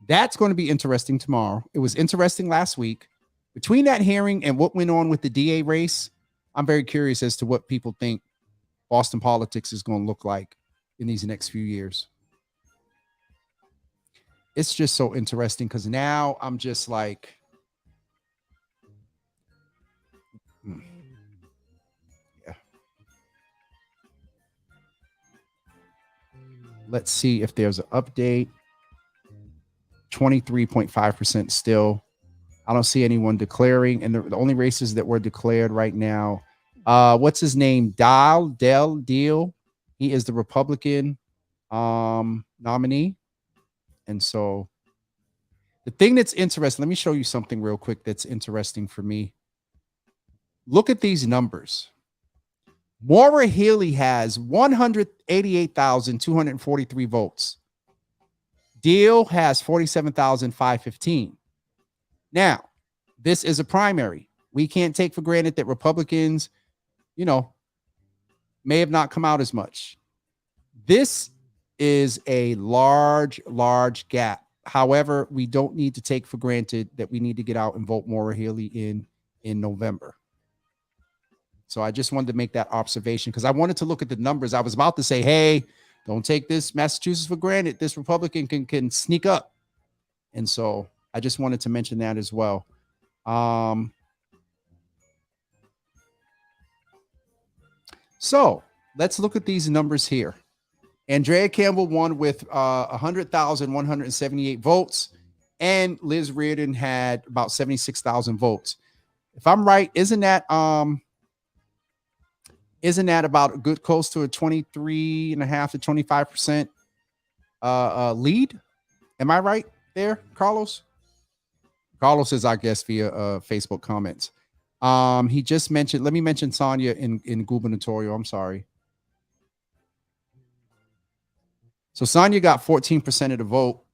That's going to be interesting tomorrow. It was interesting last week. Between that hearing and what went on with the DA race, I'm very curious as to what people think Boston politics is going to look like in these next few years. It's just so interesting because now I'm just like, yeah. Let's see if there's an update. 23.5% still. I don't see anyone declaring. And the only races that were declared right now, what's his name? Deal. He is the Republican nominee. And so the thing that's interesting, let me show you something real quick that's interesting for me. Look at these numbers. Maura Healey has 188,243 votes. Deal has 47,515. Now, this is a primary. We can't take for granted that Republicans, may have not come out as much. This is a large gap. However, we don't need to take for granted that we need to get out and vote Maura Healey in November. So I just wanted to make that observation because I wanted to look at the numbers. I was about to say, hey, don't take this Massachusetts for granted. This Republican can sneak up. And so I just wanted to mention that as well. So let's look at these numbers here. Andrea Campbell won with 100,178 votes, and Liz Reardon had about 76,000 votes. If I'm right, isn't that about a good close to a 23.5 to 25% lead? Am I right there, Carlos? Carlos is our guest via Facebook comments. He just mentioned, let me mention Sonia in gubernatorial. I'm sorry. So Sonia got 14% of the vote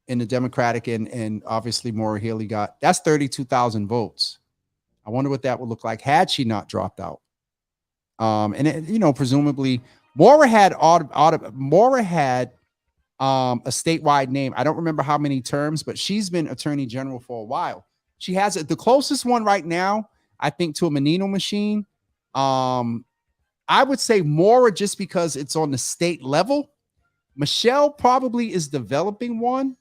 in the Democratic, and obviously Maura Healey that's 32,000 votes. I wonder what that would look like had she not dropped out. Presumably Maura had a statewide name. I don't remember how many terms, but she's been attorney general for a while. She has the closest one right now, I think, to a Menino machine. I would say Maura just because it's on the state level. Michelle probably is developing one,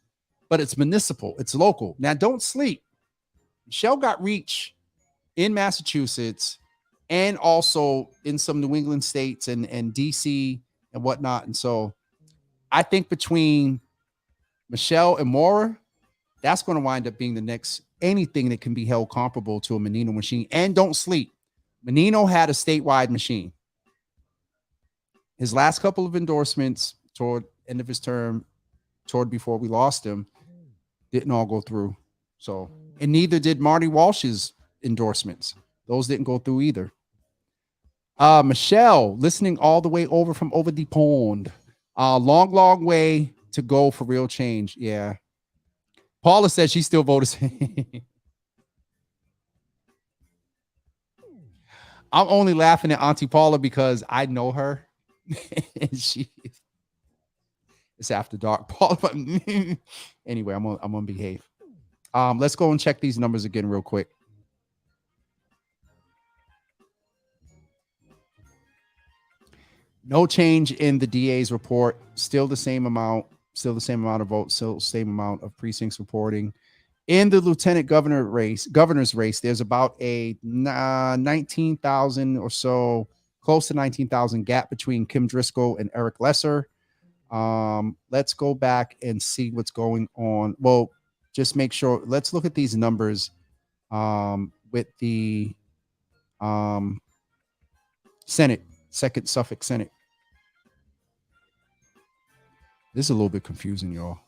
but it's municipal. It's local. Now, don't sleep. Michelle got reach in Massachusetts and also in some New England states and DC and whatnot. And so I think between Michelle and Maura, that's going to wind up being the next anything that can be held comparable to a Menino machine. And don't sleep. Menino had a statewide machine. His last couple of endorsements toward end of his term, toward before we lost him, didn't all go through. So, and neither did Marty Walsh's endorsements. Those didn't go through either. Michelle, listening all the way over from over the pond. Long way to go for real change. Yeah. Paula said she still voted. I'm only laughing at Auntie Paula because I know her. And it's after dark. Paula. Anyway, I'm gonna behave. Let's go and check these numbers again real quick. No change in the DA's report. Still the same amount of votes, still the same amount of precincts reporting. In the lieutenant governor's race, there's about a 19,000 or so, close to 19,000 gap between Kim Driscoll and Eric Lesser. Let's go back and see what's going on. Well, just make sure. Let's look at these numbers with the Senate, 2nd Suffolk Senate. This is a little bit confusing, y'all.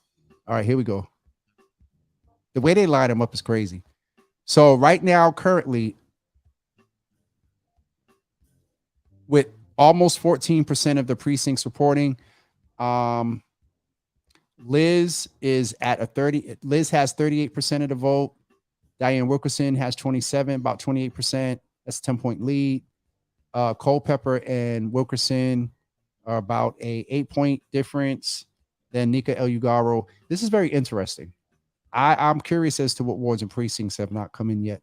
All right, here we go. The way they line them up is crazy. So right now, currently, with almost 14% of the precincts reporting, Liz is at a 30. Liz has 38% of the vote. Diane Wilkerson has 27, about 28%. That's a 10-point lead. Culpepper and Wilkerson are about a 8-point difference. Then Nika Elugaro. This is very interesting. I'm curious as to what wards and precincts have not come in yet.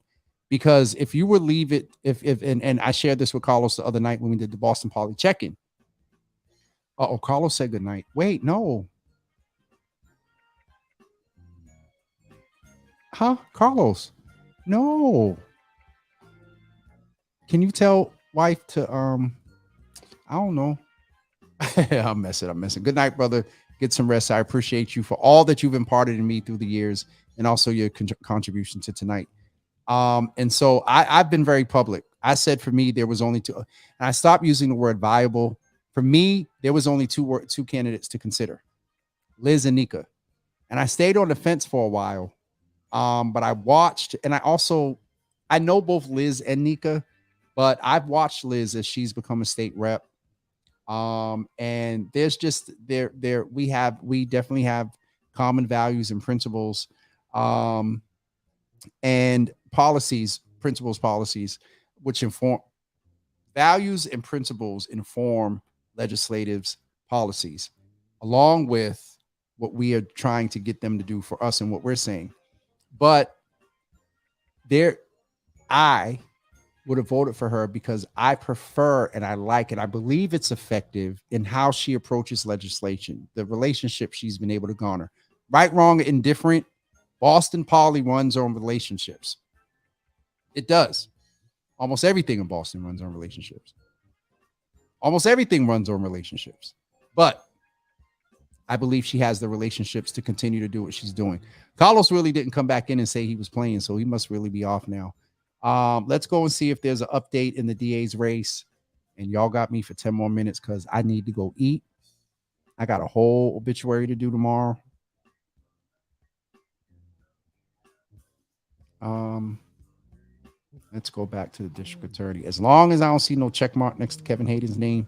Because if you would leave it, and I shared this with Carlos the other night when we did the Boston Poly check-in. Oh, Carlos said good night. Wait, no. Huh? Carlos? No. Can you tell wife to I don't know. I'm messing. Good night, brother. Get some rest. I appreciate you for all that you've imparted in me through the years and also your contribution to tonight. And so I've been very public. I said for me, there was only two, and I stopped using the word viable. For me, there was only two candidates to consider, Liz and Nika. And I stayed on the fence for a while. But I watched, and I know both Liz and Nika, but I've watched Liz as she's become a state rep. And there's just we definitely have common values and principles, and policies, which inform values and principles inform legislatives' policies, along with what we are trying to get them to do for us and what we're saying. But I would have voted for her because I prefer and I like it. I believe it's effective in how she approaches legislation, the relationship she's been able to garner. Right, wrong, indifferent. Boston Poly runs on relationships. It does. Almost everything in Boston runs on relationships. Almost everything runs on relationships. But I believe she has the relationships to continue to do what she's doing. Carlos really didn't come back in and say he was playing, so he must really be off now. Let's go and see if there's an update in the DA's race. And y'all got me for 10 more minutes because I need to go eat. I got a whole obituary to do tomorrow. Let's go back to the district attorney. As long as I don't see no check mark next to Kevin Hayden's name.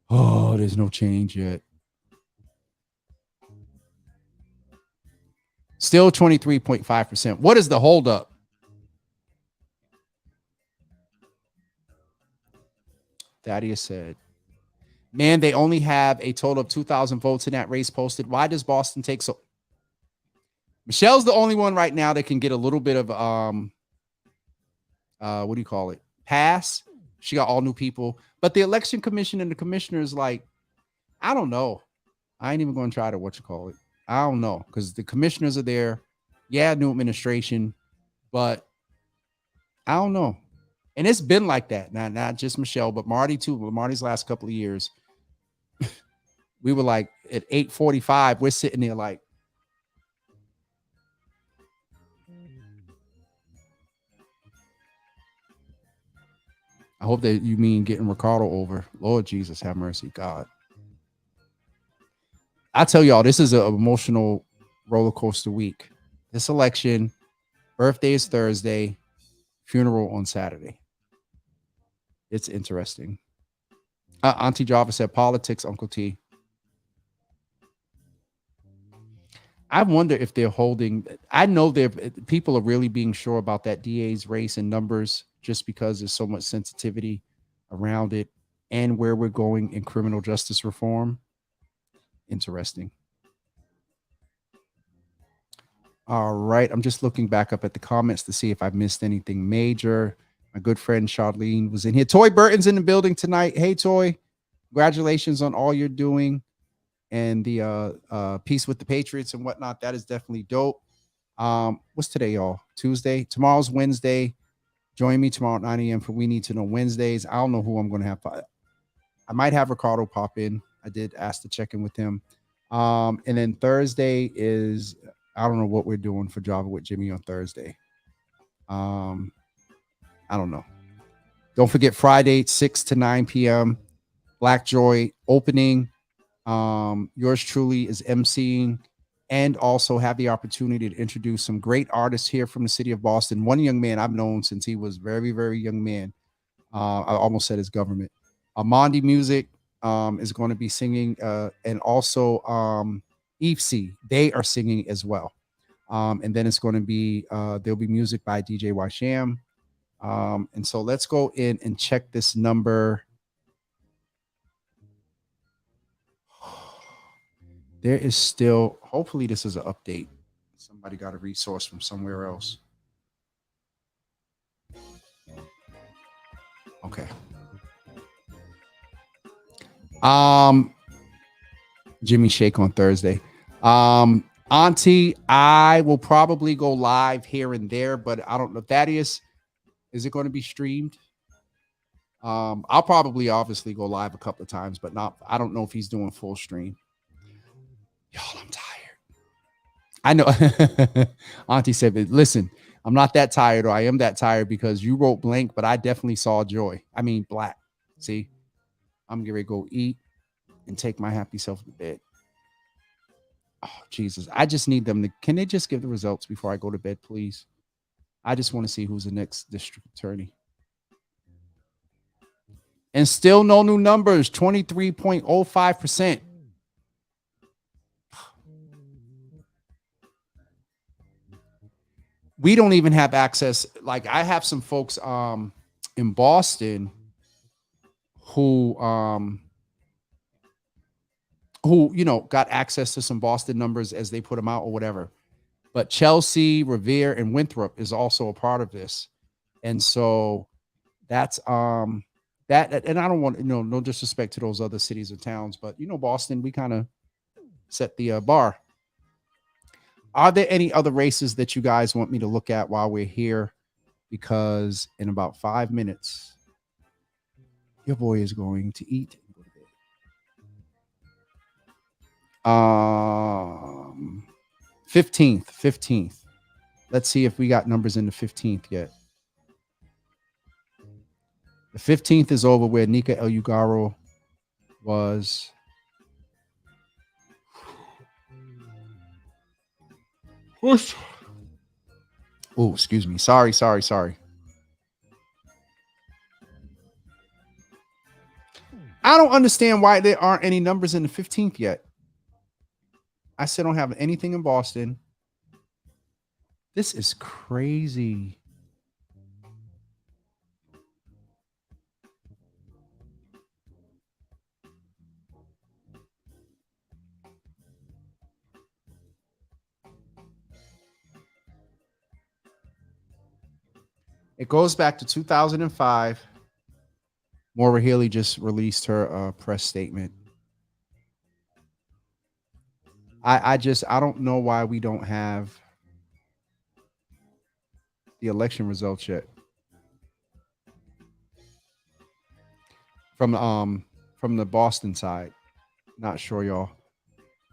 Oh, there's no change yet. Still 23.5%. What is the holdup? Thaddeus said, man, they only have a total of 2,000 votes in that race posted. Why does Boston take so? Michelle's the only one right now that can get a little bit of, what do you call it? Pass. She got all new people. But the election commission and the commissioners, like, I don't know. I ain't even going to try to, I don't know. Because the commissioners are there. Yeah, new administration. But I don't know. And it's been like that. Not just Michelle, but Marty too. Marty's last couple of years. We were like at 8:45. We're sitting there like, I hope that you mean getting Ricardo over. Lord Jesus, have mercy, God. I tell y'all, this is an emotional roller coaster week. This election, birthday is Thursday, funeral on Saturday. It's interesting. Auntie Java said politics, Uncle T. I wonder if they're holding. I know people are really being sure about that DA's race and numbers just because there's so much sensitivity around it and where we're going in criminal justice reform. Interesting. All right. I'm just looking back up at the comments to see if I missed anything major. My good friend Charlene was in here. Toy Burton's in the building tonight. Hey, Toy. Congratulations on all you're doing and the Peace with the Patriots and whatnot. That is definitely dope. What's today, y'all? Tuesday. Tomorrow's Wednesday. Join me tomorrow at 9 a.m. for We Need to Know Wednesdays. I don't know who I'm going to have. I might have Ricardo pop in. I did ask to check in with him. And then Thursday is, I don't know what we're doing for Java with Jimmy on Thursday. I don't know. Don't forget Friday, 6 to 9 p.m. Black Joy opening. Yours truly is emceeing. and also have the opportunity to introduce some great artists here from the city of Boston. One young man I've known since he was very, very young man. I almost said his government. Mondi Music is going to be singing, and also Eve C. They are singing as well. And then it's going to be there'll be music by DJ Washam. And so let's go in and check this number. There is still, hopefully this is an update. Somebody got a resource from somewhere else. Okay. Jimmy Shake on Thursday. Auntie, I will probably go live here and there, but I don't know. Thaddeus, is it going to be streamed? I'll probably obviously go live a couple of times, but I don't know if he's doing full stream. Y'all, I'm tired. I know. Auntie said, listen, I'm not that tired, or I am that tired because you wrote blank, but I definitely saw joy. I mean, black. See, I'm getting ready to go eat and take my happy self to bed. Oh, Jesus. I just need them to, can they just give the results before I go to bed, please? I just want to see who's the next district attorney. And still no new numbers, 23.05%. We don't even have access. Like, I have some folks in Boston who you know got access to some Boston numbers as they put them out or whatever. But Chelsea, Revere, and Winthrop is also a part of this. And so that's that, and I don't want, no disrespect to those other cities or towns, but Boston, we kind of set the bar. Are there any other races that you guys want me to look at while we're here? Because in about 5 minutes, your boy is going to eat and go to bed. 15th. Let's see if we got numbers in the 15th yet. The 15th is over where Nika El-Ugaro was. Oh, excuse me. Sorry. I don't understand why there aren't any numbers in the 15th yet. I still don't have anything in Boston. This is crazy. It goes back to 2005. Maura Healey just released her press statement. I don't know why we don't have the election results yet from the Boston side. Not sure, y'all.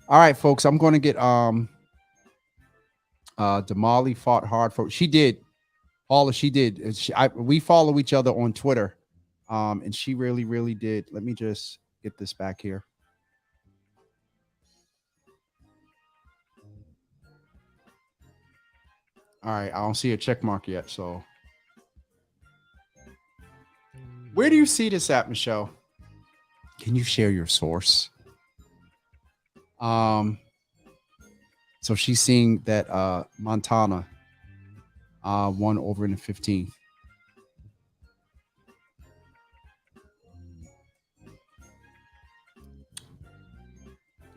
All right, folks, I'm going to get Damali fought hard for. She did. Paula, she did. We follow each other on Twitter, and she really, really did. Let me just get this back here. All right, I don't see a check mark yet. So, where do you see this at, Michelle? Can you share your source? So she's seeing that Montana won over in the 15th.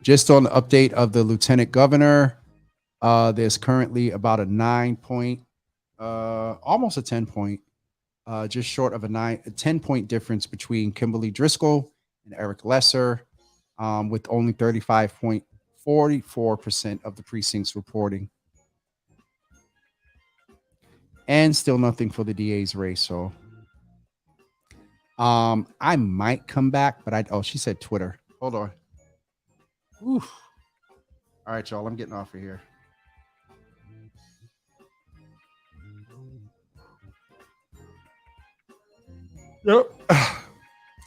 Just on the update of the lieutenant governor, there's currently about a 9 point, almost a 10 point, just short of a 10-point difference between Kimberly Driscoll and Eric Lesser, with only 35.44% of the precincts reporting. And still nothing for the DA's race. So I might come back, but she said Twitter. Hold on. Oof. All right, y'all, I'm getting off of here. Yep.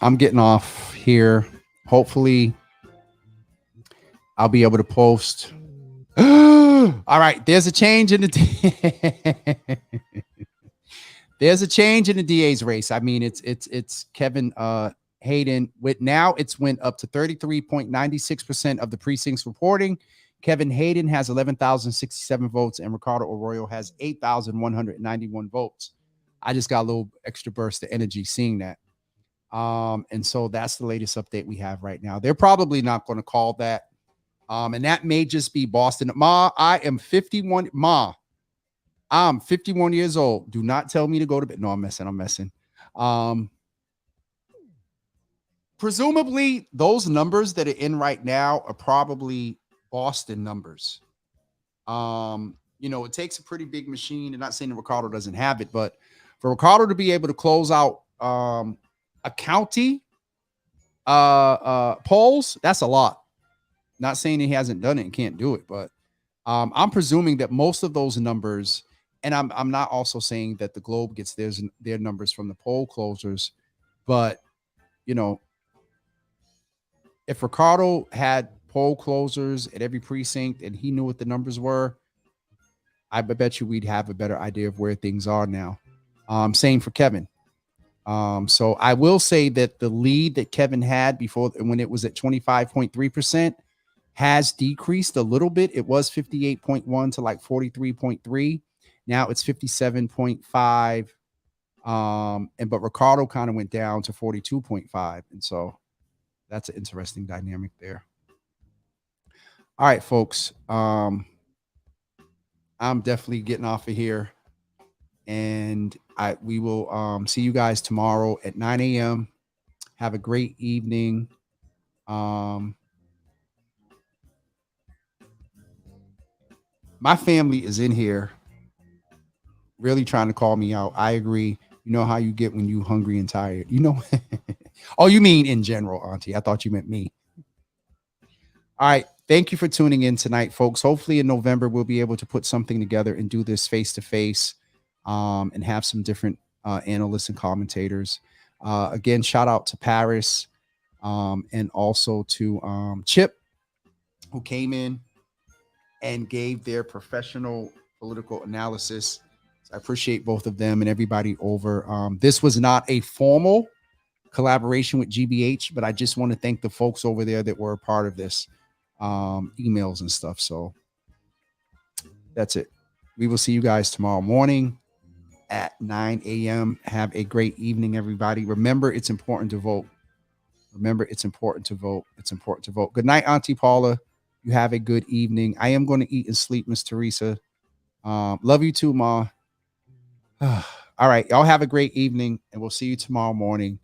I'm getting off here. Hopefully I'll be able to post All right, there's a change in the there's a change in the DA's race. I mean, it's Kevin Hayden. With now, it's went up to 33.96% of the precincts reporting. Kevin Hayden has 11,067 votes, and Ricardo Arroyo has 8,191 votes. I just got a little extra burst of energy seeing that. And so that's the latest update we have right now. They're probably not going to call that. And that may just be Boston. Ma, I am 51. Ma, I'm 51 years old. Do not tell me to go to bed. No, I'm messing. Presumably, those numbers that are in right now are probably Boston numbers. It takes a pretty big machine. And not saying that Ricardo doesn't have it, but for Ricardo to be able to close out a county polls, that's a lot. Not saying he hasn't done it and can't do it, but I'm presuming that most of those numbers, and I'm not also saying that the Globe gets their numbers from the poll closers, but if Ricardo had poll closers at every precinct and he knew what the numbers were, I bet you we'd have a better idea of where things are now. Same for Kevin. So I will say that the lead that Kevin had before, when it was at 25.3%, has decreased a little bit. It was 58.1 to like 43.3. Now it's 57.5. But Ricardo kind of went down to 42.5. And so that's an interesting dynamic there. All right, folks. I'm definitely getting off of here. And we will see you guys tomorrow at 9 a.m. Have a great evening. My family is in here really trying to call me out. I agree. You know how you get when you hungry and tired. Oh, you mean in general, Auntie. I thought you meant me. All right. Thank you for tuning in tonight, folks. Hopefully in November, we'll be able to put something together and do this face-to-face and have some different analysts and commentators. Again, shout out to Paris and also to Chip, who came in and gave their professional political analysis. So I appreciate both of them and everybody over. This was not a formal collaboration with GBH, but I just want to thank the folks over there that were a part of this, emails and stuff. So that's it. We will see you guys tomorrow morning at 9 a.m. Have a great evening, everybody. Remember, it's important to vote. It's important to vote. Good night, Auntie Paula. You have a good evening. I am going to eat and sleep, Miss Teresa. Love you too, Ma. All right. Y'all have a great evening, and we'll see you tomorrow morning